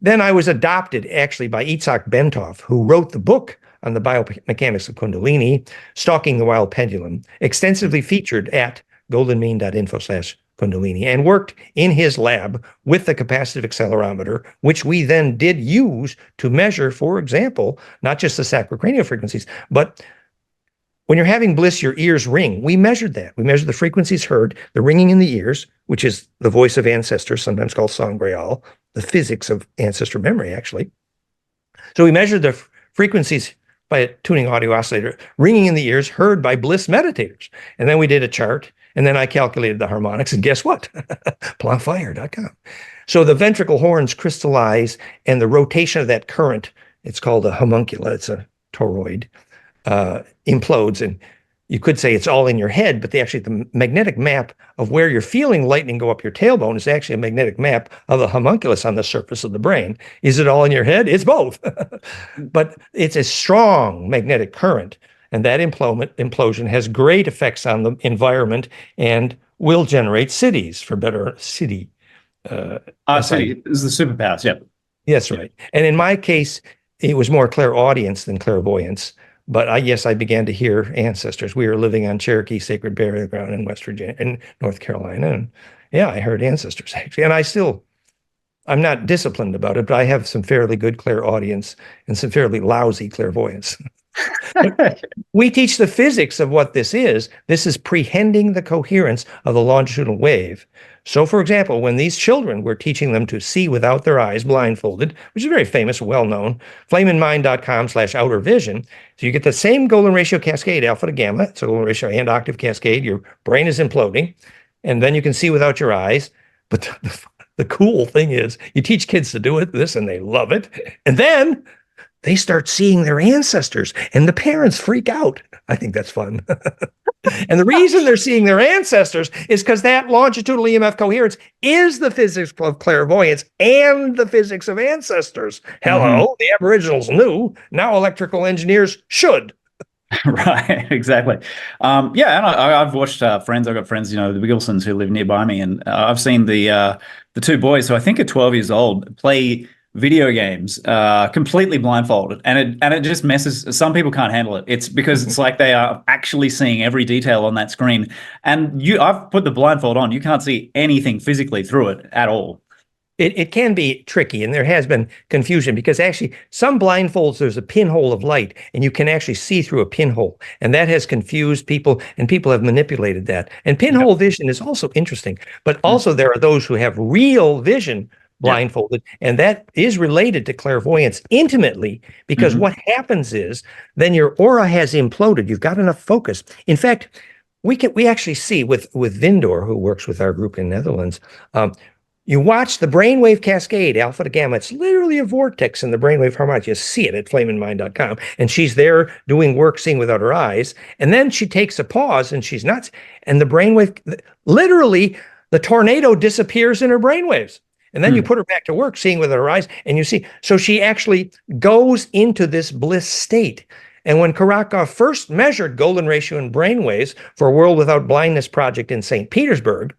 Speaker 1: Then I was adopted actually by Itzhak Bentov, who wrote the book on the biomechanics of Kundalini, Stalking the Wild Pendulum, extensively featured at goldenmean.info/Kundalini, and worked in his lab with the capacitive accelerometer, which we then did use to measure, for example, not just the sacrocranial frequencies, but when you're having bliss, your ears ring. We measured that. We measured the frequencies heard, the ringing in the ears, which is the voice of ancestors, sometimes called sangreal, the physics of ancestor memory, actually. So we measured the frequencies by a tuning audio oscillator, ringing in the ears, heard by bliss meditators. And then we did a chart, and then I calculated the harmonics, and guess what? Plantfire.com. So the ventricle horns crystallize, and the rotation of that current, it's called a homuncula, it's a toroid, implodes, and you could say it's all in your head, but the magnetic map of where you're feeling lightning go up your tailbone is actually a magnetic map of the homunculus on the surface of the brain. Is it all in your head? It's both. But it's a strong magnetic current, and that implosion has great effects on the environment and will generate cities for better city.
Speaker 2: City is the superpowers, yeah.
Speaker 1: Yes, right. And in my case, it was more clairaudience than clairvoyance. But I began to hear ancestors. We were living on Cherokee Sacred Burial Ground in West Virginia, in North Carolina. And yeah, I heard ancestors actually. And I'm not disciplined about it, but I have some fairly good clairaudience and some fairly lousy clairvoyance. We teach the physics of what this is. This is prehending the coherence of the longitudinal wave. So, for example, when these children, we're teaching them to see without their eyes, blindfolded, which is very famous, well-known, flameinmind.com/outer vision. So you get the same golden ratio cascade, alpha to gamma. It's a golden ratio and octave cascade. Your brain is imploding, and then you can see without your eyes. But the cool thing is you teach kids to do this, and they love it. And then they start seeing their ancestors, and the parents freak out. I think that's fun. And the reason they're seeing their ancestors is because that longitudinal EMF coherence is the physics of clairvoyance and the physics of ancestors. Hello, the Aboriginals knew. Now electrical engineers should.
Speaker 2: Right, exactly. Yeah, and I've watched friends. I've got friends, the Wigglesons who live nearby me, and I've seen the two boys who I think are 12 years old play video games completely blindfolded, and it just messes. Some people can't handle it. It's because it's like they are actually seeing every detail on that screen, and I've put the blindfold on. You can't see anything physically through it at all.
Speaker 1: It can be tricky, and there has been confusion because actually some blindfolds, there's a pinhole of light, and you can actually see through a pinhole, and that has confused people, and people have manipulated that. And pinhole vision is also interesting, but also there are those who have real vision blindfolded, and that is related to clairvoyance intimately, because what happens is then your aura has imploded. You've got enough focus. In fact, we actually see with Vindor, who works with our group in Netherlands, you watch the brainwave cascade, alpha to gamma. It's literally a vortex in the brainwave harmonic. You see it at flameinmind.com. And she's there doing work, seeing without her eyes. And then she takes a pause, and she's nuts. And the brainwave, literally, the tornado disappears in her brainwaves. And then you put her back to work, seeing with her eyes, and you see. So she actually goes into this bliss state. And when Karakov first measured golden ratio in brainwaves for a World Without Blindness project in St. Petersburg,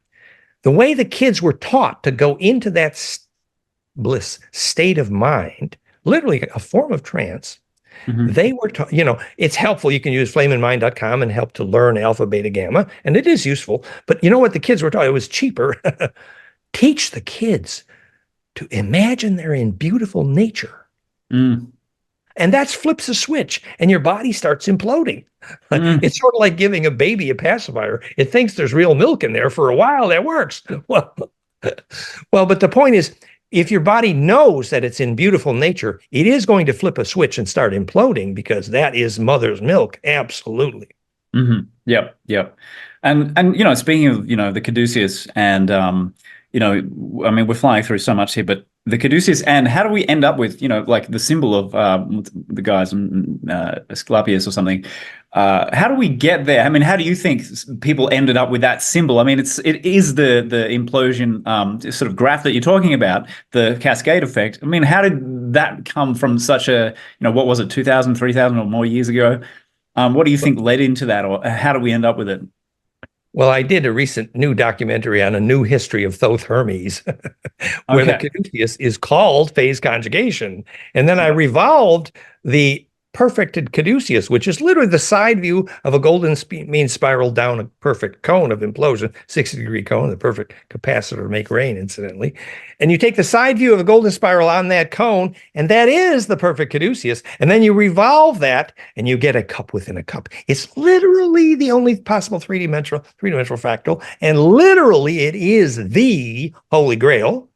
Speaker 1: the way the kids were taught to go into that bliss state of mind, literally a form of trance, they were taught, it's helpful. You can use flameinmind.com and help to learn alpha, beta, gamma, and it is useful. But you know what the kids were taught? It was cheaper. Teach the kids to imagine they're in beautiful nature. And that flips a switch, and your body starts imploding. It's sort of like giving a baby a pacifier. It thinks there's real milk in there. For a while, that works. Well, but the point is, if your body knows that it's in beautiful nature, it is going to flip a switch and start imploding, because that is mother's milk. Absolutely.
Speaker 2: Yep. And speaking of, the caduceus, and, I mean, we're flying through so much here, but The caduceus, and how do we end up with, like the symbol of the guys, Asclepius or something? How do we get there? I mean, how do you think people ended up with that symbol? I mean, it is the implosion sort of graph that you're talking about, the cascade effect. I mean, how did that come from such a, what was it, 2,000, 3,000 or more years ago? What do you think led into that, or how do we end up with it?
Speaker 1: Well, I did a recent new documentary on a new history of Thoth Hermes, where the
Speaker 2: Okay.
Speaker 1: caduceus is called phase conjugation. And then I revolved the perfected caduceus, which is literally the side view of a golden mean spiral down a perfect cone of implosion, 60-degree cone, the perfect capacitor to make rain, incidentally. And you take the side view of a golden spiral on that cone, and that is the perfect caduceus. And then you revolve that, and you get a cup within a cup. It's literally the only possible three-dimensional fractal, and literally it is the Holy Grail,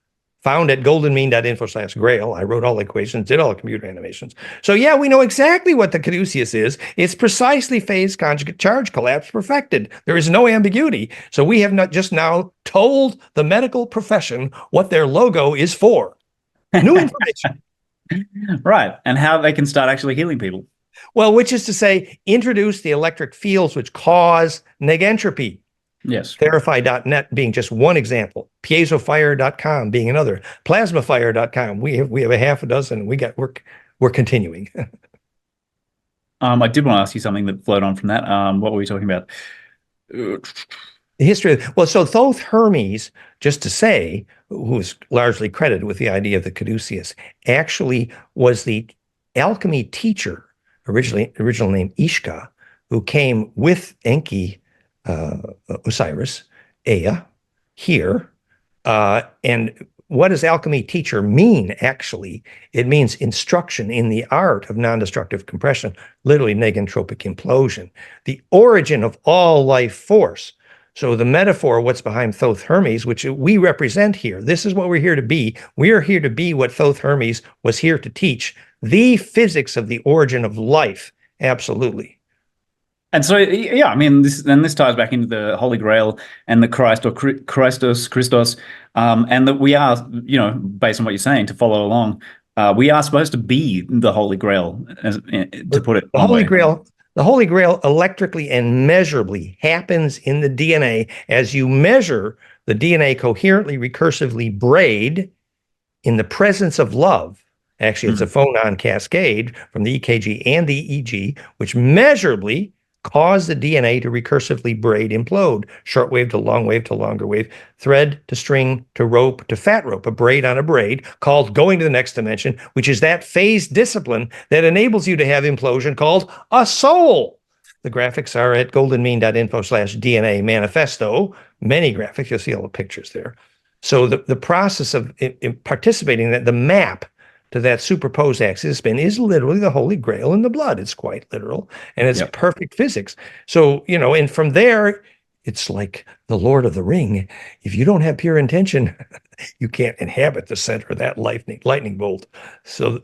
Speaker 1: found at goldenmean.info/grail. I wrote all the equations, did all the computer animations. So yeah, we know exactly what the caduceus is. It's precisely phase conjugate charge collapse perfected. There is no ambiguity. So we have not just now told the medical profession what their logo is for. New information.
Speaker 2: Right. And how they can start actually healing people.
Speaker 1: Well, which is to say, introduce the electric fields which cause negentropy.
Speaker 2: Yes.
Speaker 1: Verify.net being just one example, piezofire.com being another, plasmafire.com. We have a half a dozen. We're continuing.
Speaker 2: I did want to ask you something that flowed on from that. What were we talking about?
Speaker 1: The history so Thoth Hermes, just to say, who is largely credited with the idea of the caduceus, actually was the alchemy teacher, original name Ishka, who came with Enki, Osiris, Ea, here. And what does alchemy teacher mean, actually? It means instruction in the art of non-destructive compression, literally negentropic implosion, the origin of all life force. So the metaphor, what's behind Thoth Hermes, which we represent here, this is what we're here to be. We are here to be what Thoth Hermes was here to teach, the physics of the origin of life. Absolutely.
Speaker 2: And so, yeah, I mean, this ties back into the Holy Grail and the Christ or Christos, and that we are, based on what you're saying, to follow along, we are supposed to be the Holy Grail, to put it
Speaker 1: the
Speaker 2: one
Speaker 1: Holy
Speaker 2: way.
Speaker 1: Grail. The Holy Grail electrically and measurably happens in the DNA as you measure the DNA coherently, recursively braid in the presence of love. Actually, it's a phonon cascade from the EKG and the EEG, which measurably cause the DNA to recursively braid implode, shortwave to long wave to longer wave, thread to string to rope to fat rope, a braid on a braid, called going to the next dimension, which is that phase discipline that enables you to have implosion called a soul. The graphics are at goldenmean.info/DNA manifesto. Many graphics, you'll see all the pictures there. So the process of participating, that the map to that superposed axis of spin is literally the Holy Grail in the blood. It's quite literal, and it's perfect physics. So, and from there, it's like the Lord of the Ring. If you don't have pure intention, you can't inhabit the center of that lightning bolt. So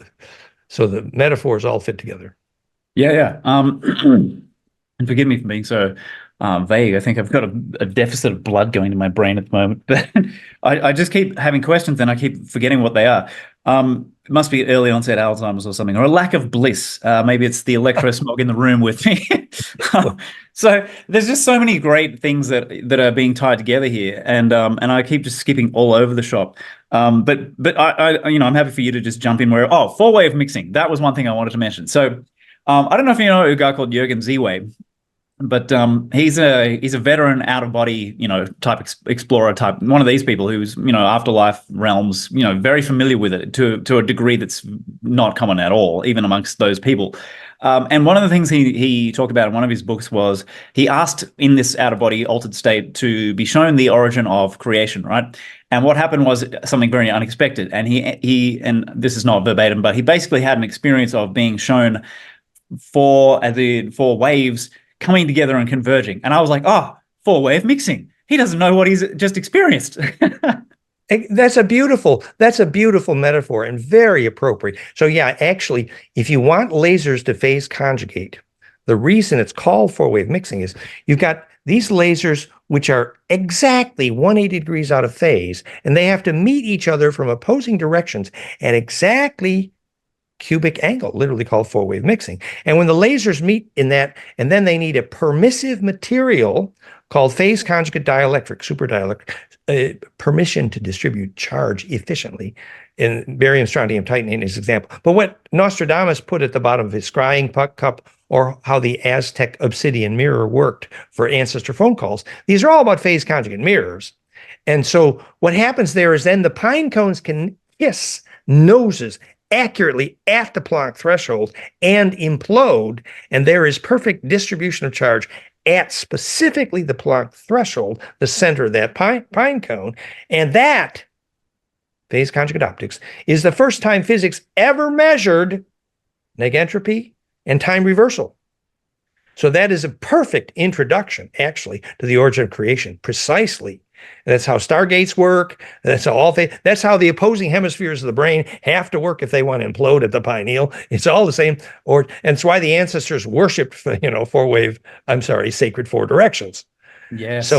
Speaker 1: the metaphors all fit together.
Speaker 2: Yeah. And forgive me for being so vague. I think I've got a deficit of blood going to my brain at the moment. But I just keep having questions and I keep forgetting what they are. It must be early onset Alzheimer's or something, or a lack of bliss. Maybe it's the electrosmog in the room with me. So there's just so many great things that are being tied together here, and I keep just skipping all over the shop. But I I'm happy for you to just jump in where four-wave mixing. That was one thing I wanted to mention. So I don't know if you know a guy called Jürgen Ziwe. But he's a veteran out of body, type explorer type, one of these people who's, afterlife realms, very familiar with it to a degree that's not common at all, even amongst those people. And one of the things he talked about in one of his books was he asked in this out of body altered state to be shown the origin of creation, right? And what happened was something very unexpected. And he and this is not verbatim, but he basically had an experience of being shown four waves coming together and converging. And I was like, four-wave mixing. He doesn't know what he's just experienced.
Speaker 1: That's a beautiful metaphor and very appropriate. So yeah, actually, if you want lasers to phase conjugate, the reason it's called four-wave mixing is you've got these lasers, which are exactly 180 degrees out of phase, and they have to meet each other from opposing directions at exactly cubic angle, literally called four-wave mixing. And when the lasers meet in that, and then they need a permissive material called phase conjugate dielectric, superdielectric, permission to distribute charge efficiently. In barium, strontium, titanate is example. But what Nostradamus put at the bottom of his scrying cup, or how the Aztec obsidian mirror worked for ancestor phone calls, these are all about phase conjugate mirrors. And so what happens there is then the pine cones can hiss noses accurately at the Planck threshold and implode, and there is perfect distribution of charge at specifically the Planck threshold, the center of that pine cone. And that, phase conjugate optics, is the first time physics ever measured negentropy and time reversal. So that is a perfect introduction, actually, to the origin of creation, precisely. That's how Stargates work. That's how the opposing hemispheres of the brain have to work if they want to implode at the pineal. It's all the same. And it's why the ancestors worshipped, sacred four directions.
Speaker 2: Yes.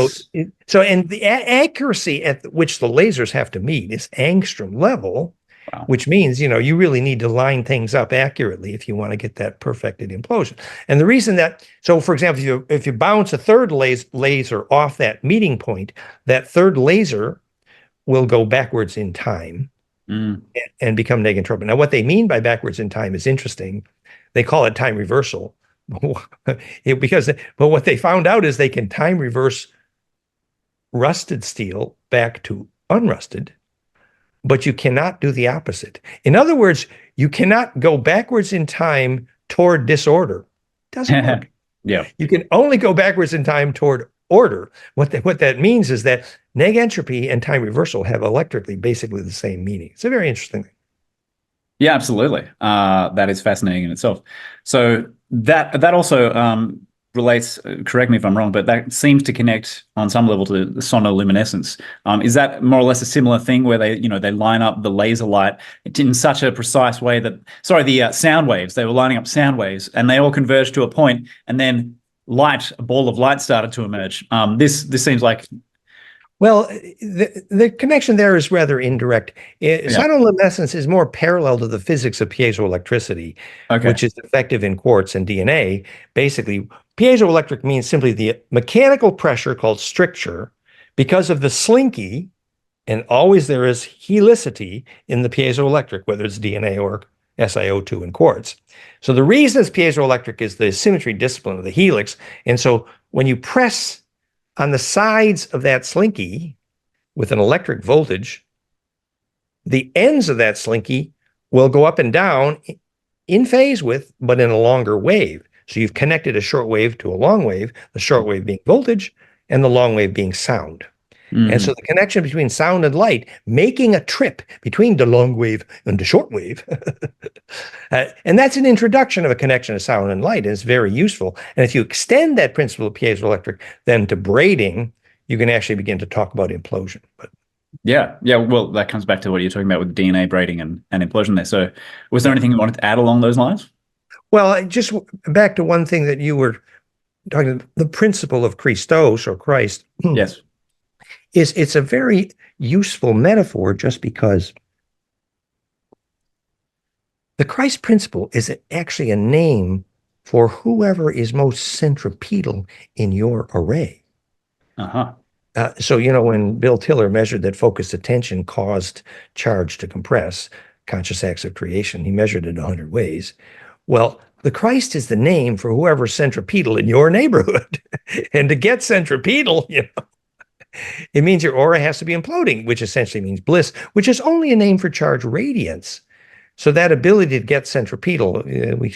Speaker 1: And the accuracy at which the lasers have to meet is angstrom level, wow. Which means, you really need to line things up accurately if you want to get that perfected implosion. And the reason that, so for example, if you bounce a third laser off that meeting point, that third laser will go backwards in time and become negentropic. Now, what they mean by backwards in time is interesting. They call it time reversal. But what they found out is they can time reverse rusted steel back to unrusted, but you cannot do the opposite. In other words, you cannot go backwards in time toward disorder. It doesn't work.
Speaker 2: Yeah.
Speaker 1: You can only go backwards in time toward order. What that means is that negentropy and time reversal have electrically basically the same meaning. It's a very interesting thing.
Speaker 2: Yeah, absolutely. That is fascinating in itself. So that also relates, correct me if I'm wrong, but that seems to connect on some level to the sonoluminescence. Is that more or less a similar thing where they line up the laser light in such a precise way that, the sound waves, they were lining up sound waves and they all converged to a point, and then a ball of light started to emerge. This seems like...
Speaker 1: Well, the connection there is rather indirect. Sonoluminescence is more parallel to the physics of piezoelectricity, which is effective in quartz and DNA. Basically, piezoelectric means simply the mechanical pressure called stricture because of the slinky, and always there is helicity in the piezoelectric, whether it's DNA or SiO2 in quartz. So the reason it's piezoelectric is the symmetry discipline of the helix. And so when you press on the sides of that slinky with an electric voltage, the ends of that slinky will go up and down in phase with, but in a longer wave. So you've connected a short wave to a long wave, the short wave being voltage and the long wave being sound. And so the connection between sound and light, making a trip between the long wave and the short wave. And that's an introduction of a connection of sound and light. And it's very useful. And if you extend that principle of piezoelectric then to braiding, you can actually begin to talk about implosion. But
Speaker 2: yeah. Well, that comes back to what you're talking about with DNA braiding and implosion there. So was there anything you wanted to add along those lines?
Speaker 1: Well, just back to one thing that you were talking about, the principle of Christos or Christ.
Speaker 2: Yes.
Speaker 1: It's a very useful metaphor just because the Christ principle is actually a name for whoever is most centripetal in your array. So, when Bill Tiller measured that focused attention caused charge to compress, conscious acts of creation, he measured it 100 ways. Well, the Christ is the name for whoever's centripetal in your neighborhood. And to get centripetal, it means your aura has to be imploding, which essentially means bliss, which is only a name for charge radiance. So that ability to get centripetal, we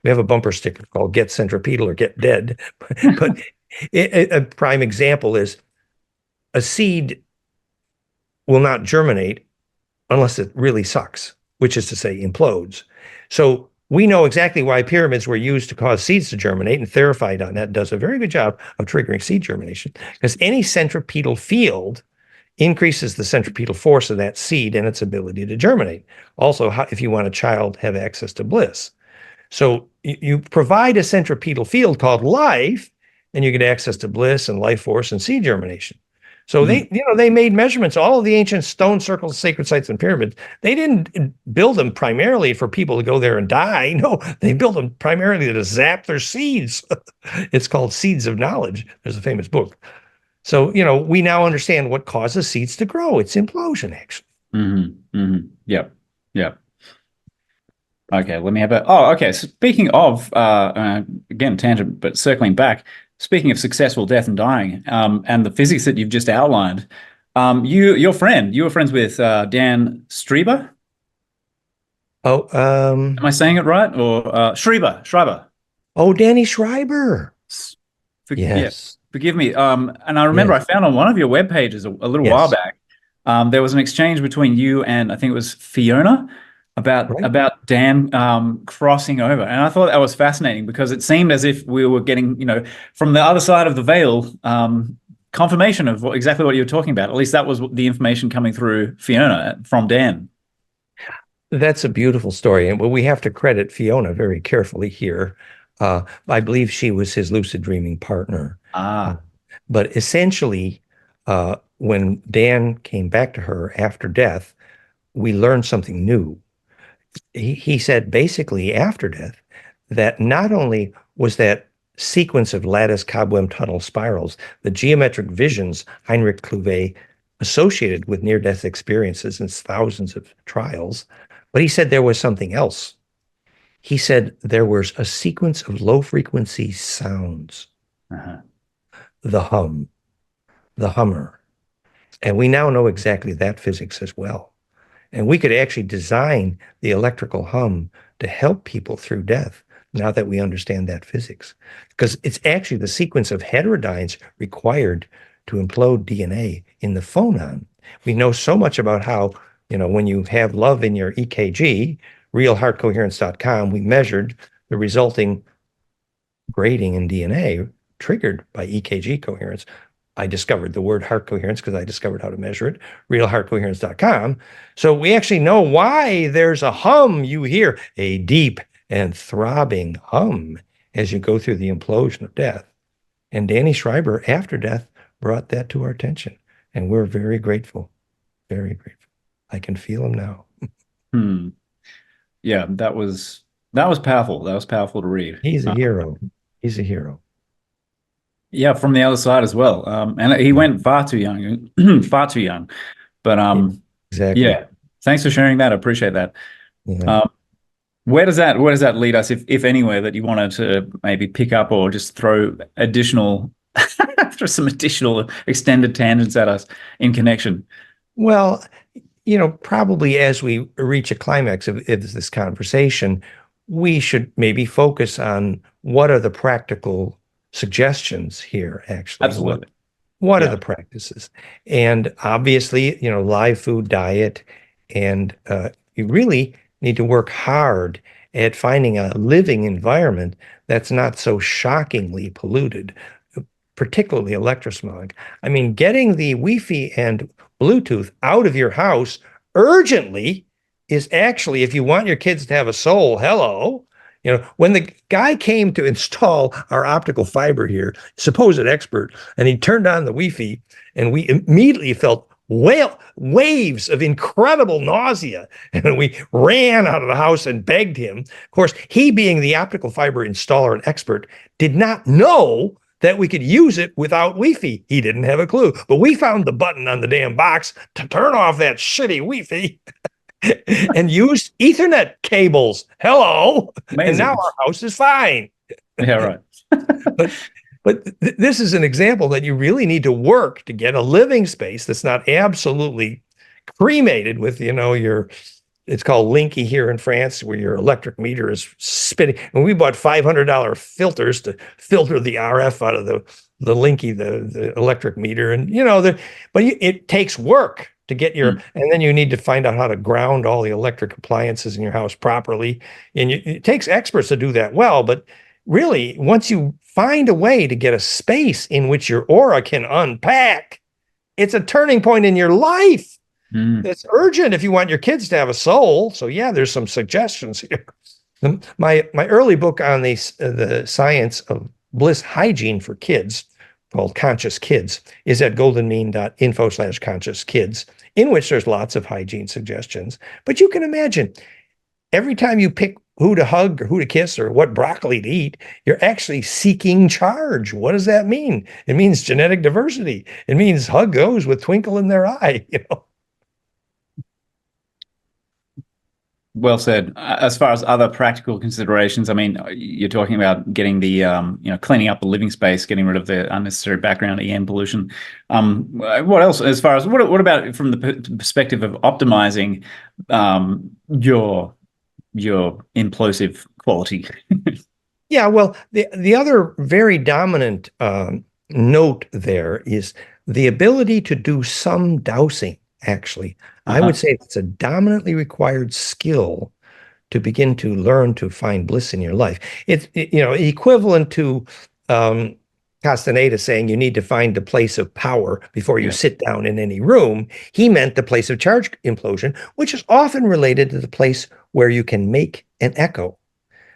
Speaker 1: have a bumper sticker called Get Centripetal or Get Dead. But a prime example is a seed will not germinate unless it really sucks, which is to say implodes. So we know exactly why pyramids were used to cause seeds to germinate, and Theraphyte on that does a very good job of triggering seed germination, because any centripetal field increases the centripetal force of that seed and its ability to germinate. Also, if you want a child, have access to bliss. So you provide a centripetal field called life, and you get access to bliss and life force and seed germination. So
Speaker 2: Mm.
Speaker 1: they made measurements. All of the ancient stone circles, sacred sites, and pyramids. They didn't build them primarily for people to go there and die. No, they built them primarily to zap their seeds. It's called Seeds of Knowledge. There's a famous book. So, we now understand what causes seeds to grow. It's implosion, actually.
Speaker 2: Yep. Yep. Okay, let me have a. Oh, okay. Speaking of, again, tangent, but circling back. Speaking of successful death and dying, and the physics that you've just outlined, you were friends with Dan Strieber.
Speaker 1: Oh,
Speaker 2: Am I saying it right? Or Schreiber?
Speaker 1: oh, Danny Schreiber.
Speaker 2: Yeah,
Speaker 1: Yes.
Speaker 2: forgive me. And I remember I
Speaker 1: Yes.
Speaker 2: found on one of your web pages a little while
Speaker 1: Yes.
Speaker 2: back, there was an exchange between you and I think it was Fiona
Speaker 1: Right.
Speaker 2: about Dan crossing over, and I thought that was fascinating because it seemed as if we were getting, from the other side of the veil, confirmation of exactly what you were talking about. At least that was the information coming through Fiona from Dan.
Speaker 1: That's a beautiful story. And we have to credit Fiona very carefully here. I believe she was his lucid dreaming partner. Uh,
Speaker 2: Ah.
Speaker 1: but essentially, when Dan came back to her after death, we learned something new. He said basically after death that not only was that sequence of lattice cobweb tunnel spirals, the geometric visions Heinrich Kluwe associated with near-death experiences in thousands of trials, but he said there was something else. He said there was a sequence of low-frequency sounds,
Speaker 2: Uh-huh.
Speaker 1: the hum, the hummer, and we now know exactly that physics as well. And we could actually design the electrical hum to help people through death now that we understand that physics. Because it's actually the sequence of heterodynes required to implode DNA in the phonon. We know so much about how, when you have love in your EKG, realheartcoherence.com, we measured the resulting grading in DNA triggered by EKG coherence. I discovered the word heart coherence because I discovered how to measure it, realheartcoherence.com. So we actually know why there's a hum you hear, a deep and throbbing hum as you go through the implosion of death. And Danny Schreiber, after death, brought that to our attention. And we're very grateful, very grateful. I can feel him now.
Speaker 2: Yeah, that was powerful. That was powerful to read.
Speaker 1: He's a hero. He's a hero.
Speaker 2: Yeah, from the other side as well. And he went far too young, far too young. But
Speaker 1: Exactly.
Speaker 2: yeah, thanks for sharing that. I appreciate that.
Speaker 1: Yeah.
Speaker 2: Where does that lead us, if anywhere that you wanted to maybe pick up or just throw some additional extended tangents at us in connection?
Speaker 1: Well, probably as we reach a climax of this conversation, we should maybe focus on what are the practical suggestions here, actually.
Speaker 2: Absolutely.
Speaker 1: What
Speaker 2: Yeah.
Speaker 1: are the practices? And obviously, live food diet, and you really need to work hard at finding a living environment that's not so shockingly polluted, particularly electrosmog. I mean, getting the Wi-Fi and Bluetooth out of your house urgently is actually, if you want your kids to have a soul, hello. When the guy came to install our optical fiber here, supposed expert, and he turned on the Wi-Fi, and we immediately felt waves of incredible nausea. And we ran out of the house and begged him. Of course, he, being the optical fiber installer and expert, did not know that we could use it without Wi-Fi. He didn't have a clue. But we found the button on the damn box to turn off that shitty Wi-Fi and used Ethernet cables. Hello.
Speaker 2: Amazing.
Speaker 1: And now our house is fine.
Speaker 2: Yeah, right.
Speaker 1: But this is an example that you really need to work to get a living space that's not absolutely cremated with, it's called Linky here in France, where your electric meter is spinning. And we bought $500 filters to filter the RF out of the Linky, the electric meter. And, but it takes work to get and then you need to find out how to ground all the electric appliances in your house properly. And it takes experts to do that well. But really, once you find a way to get a space in which your aura can unpack, it's a turning point in your life. It's urgent if you want your kids to have a soul. So yeah, there's some suggestions here. My early book on the science of bliss hygiene for kids called Conscious Kids is at goldenmean.info/conscious kids, in which there's lots of hygiene suggestions. But you can imagine every time you pick who to hug or who to kiss or what broccoli to eat, you're actually seeking charge. What does that mean? It means genetic diversity. It means hug those with twinkle in their eye, you know.
Speaker 2: Well said. As far as other practical considerations, I mean, you're talking about getting the, cleaning up the living space, getting rid of the unnecessary background EM pollution. What else? As far as what about from the perspective of optimizing your implosive quality?
Speaker 1: Yeah, well, the other very dominant note there is the ability to do some dowsing, actually. I would say it's a dominantly required skill to begin to learn to find bliss in your life. It's equivalent to Castaneda saying you need to find the place of power before you sit down in any room. He meant the place of charge implosion, which is often related to the place where you can make an echo.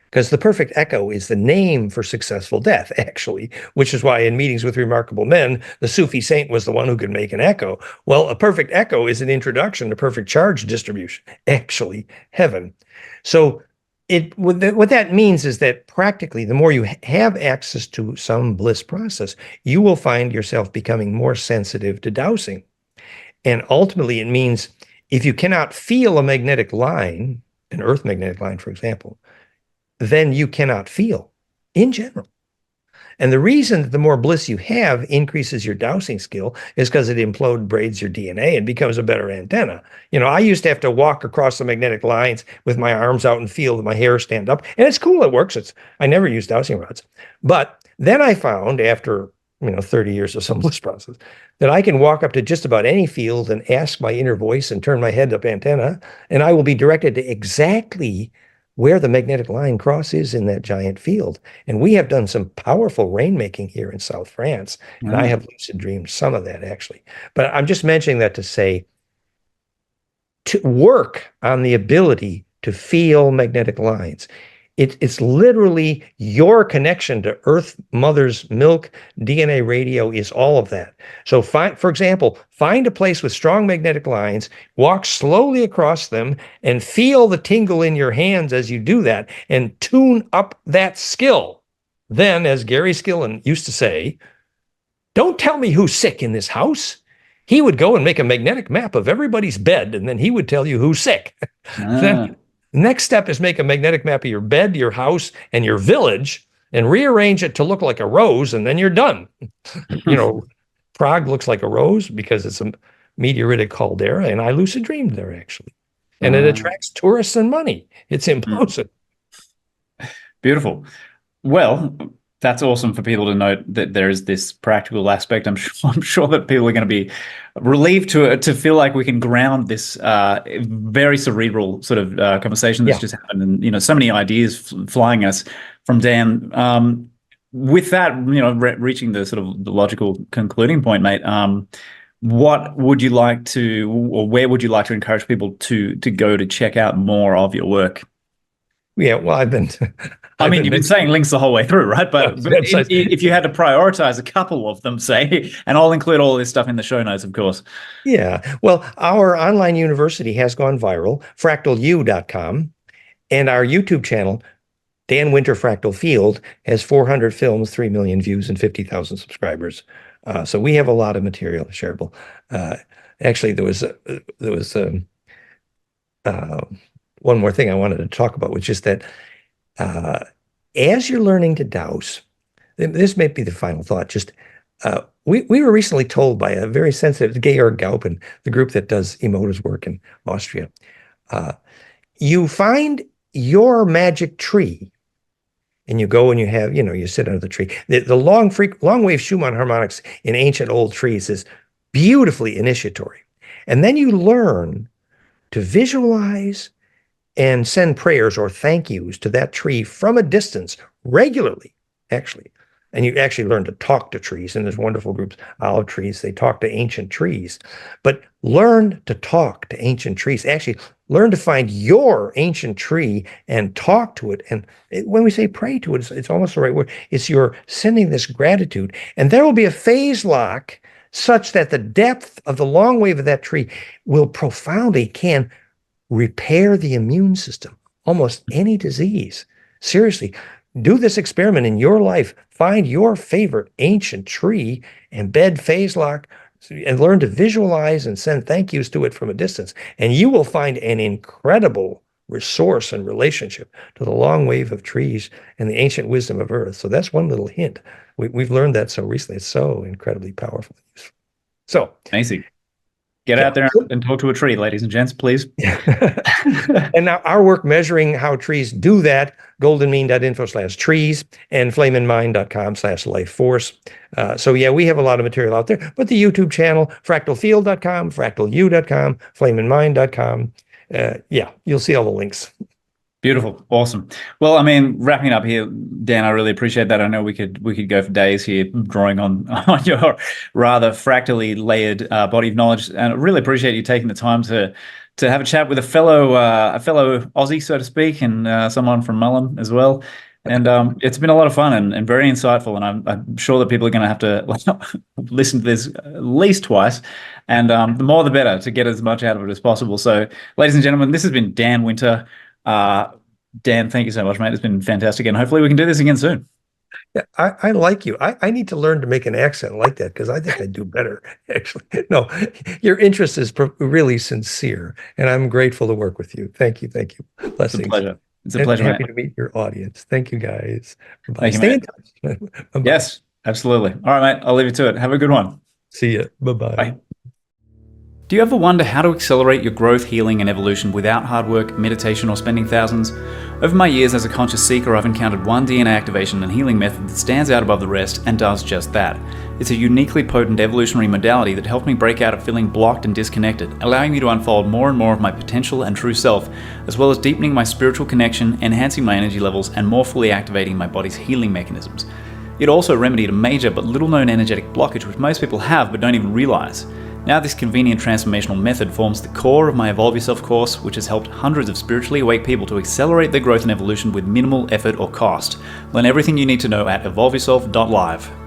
Speaker 1: Because the perfect echo is the name for successful death, actually, which is why in Meetings with Remarkable Men, the Sufi saint was the one who could make an echo. Well, a perfect echo is an introduction to perfect charge distribution, actually, heaven. So what that means is that practically, the more you have access to some bliss process, you will find yourself becoming more sensitive to dowsing. And ultimately, it means if you cannot feel a magnetic line, an earth magnetic line, for example, then you cannot feel in general. And the reason that the more bliss you have increases your dowsing skill is because it braids your DNA and becomes a better antenna. I used to have to walk across the magnetic lines with my arms out and feel my hair stand up. And it's cool, it works. I never used dowsing rods. But then I found after 30 years of some bliss process, that I can walk up to just about any field and ask my inner voice and turn my head up antenna, and I will be directed to exactly where the magnetic line cross is in that giant field. And we have done some powerful rainmaking here in South France, and I have lucid dreamed some of that, actually. But I'm just mentioning that to say, to work on the ability to feel magnetic lines. It's literally your connection to Earth Mother's milk. DNA radio is all of that. So for example, find a place with strong magnetic lines, walk slowly across them, and feel the tingle in your hands as you do that, and tune up that skill. Then, as Gary Skillen used to say, don't tell me who's sick in this house. He would go and make a magnetic map of everybody's bed, and then he would tell you who's sick. Then the next step is make a magnetic map of your bed, your house, and your village, and rearrange it to look like a rose, and then you're done. Prague looks like a rose because it's a meteoritic caldera, and I lucid dreamed there, actually. And it attracts tourists and money. It's implosive.
Speaker 2: Beautiful. Well, that's awesome for people to note that there is this practical aspect. I'm sure that people are going to be relieved to feel like we can ground this very cerebral sort of conversation that's just happened, and so many ideas flying us from Dan. With that, reaching the sort of the logical concluding point, mate. What would you like to, or where would you like to encourage people to go to check out more of your work?
Speaker 1: Yeah, well, I've been
Speaker 2: you've been saying links the whole way through, right? But if you had to prioritize a couple of them, say, and I'll include all this stuff in the show notes, of course.
Speaker 1: Yeah. Well, our online university has gone viral, fractalu.com, and our YouTube channel, Dan Winter Fractal Field, has 400 films, 3 million views, and 50,000 subscribers. So we have a lot of material shareable. Actually, there was one more thing I wanted to talk about, which is that as you're learning to dowse, this may be the final thought. Just we were recently told by a very sensitive Georg Gaupen, the group that does Emota's work in Austria, you find your magic tree, and you go and you have, you sit under the tree. The long wave Schumann harmonics in ancient old trees is beautifully initiatory, and then you learn to visualize and send prayers or thank yous to that tree from a distance regularly, actually. and you actually learn to talk to trees. And there's wonderful groups, olive trees, they talk to ancient trees. But learn to talk to ancient trees. Actually, learn to find your ancient tree and talk to it. And when we say pray to it, it's almost the right word. It's you're sending this gratitude. And there will be a phase lock such that the depth of the long wave of that tree will profoundly can repair the immune system, almost any disease. Seriously, do this experiment in your life. Find your favorite ancient tree, embed phase lock, and learn to visualize and send thank yous to it from a distance. And you will find an incredible resource and relationship to the long wave of trees and the ancient wisdom of earth. So that's one little hint. We've learned that so recently. It's so incredibly powerful. So
Speaker 2: amazing. Get out there and talk to a tree, ladies and gents, please.
Speaker 1: And now our work measuring how trees do that, goldenmean.info/trees and flameinmind.com/lifeforce. So yeah, we have a lot of material out there, but the YouTube channel, fractalfield.com, fractalu.com, flameinmind.com. Yeah, you'll see all the links.
Speaker 2: Beautiful. Awesome. Well, I mean, wrapping it up here, Dan, I really appreciate that. I know we could go for days here drawing on your rather fractally layered body of knowledge. And I really appreciate you taking the time to have a chat with a fellow Aussie, so to speak, and someone from Mullen as well. And it's been a lot of fun and very insightful. And I'm sure that people are going to have to listen to this at least twice. And the more the better to get as much out of it as possible. So, ladies and gentlemen, this has been Dan Winter. Dan, thank you so much, mate. It's been fantastic, and hopefully we can do this again soon.
Speaker 1: Yeah, I like you. I need to learn to make an accent like that because I think I do better, actually. No, your interest is really sincere, and I'm grateful to work with you. Thank you. Thank you. Blessings.
Speaker 2: It's a pleasure. It's a pleasure,
Speaker 1: happy
Speaker 2: mate.
Speaker 1: to meet your audience. Thank you, guys. Bye.
Speaker 2: Thank you,
Speaker 1: Stay in
Speaker 2: mate.
Speaker 1: touch.
Speaker 2: Yes, absolutely. All right, mate. I'll leave you to it. Have a good one.
Speaker 1: See ya. Bye-bye.
Speaker 2: Bye. Do you ever wonder how to accelerate your growth, healing, and evolution without hard work, meditation, or spending thousands? Over my years as a conscious seeker, I've encountered one DNA activation and healing method that stands out above the rest and does just that. It's a uniquely potent evolutionary modality that helped me break out of feeling blocked and disconnected, allowing me to unfold more and more of my potential and true self, as well as deepening my spiritual connection, enhancing my energy levels, and more fully activating my body's healing mechanisms. It also remedied a major but little-known energetic blockage which most people have but don't even realize. Now this convenient transformational method forms the core of my Evolve Yourself course, which has helped hundreds of spiritually awake people to accelerate their growth and evolution with minimal effort or cost. Learn everything you need to know at evolveyourself.live.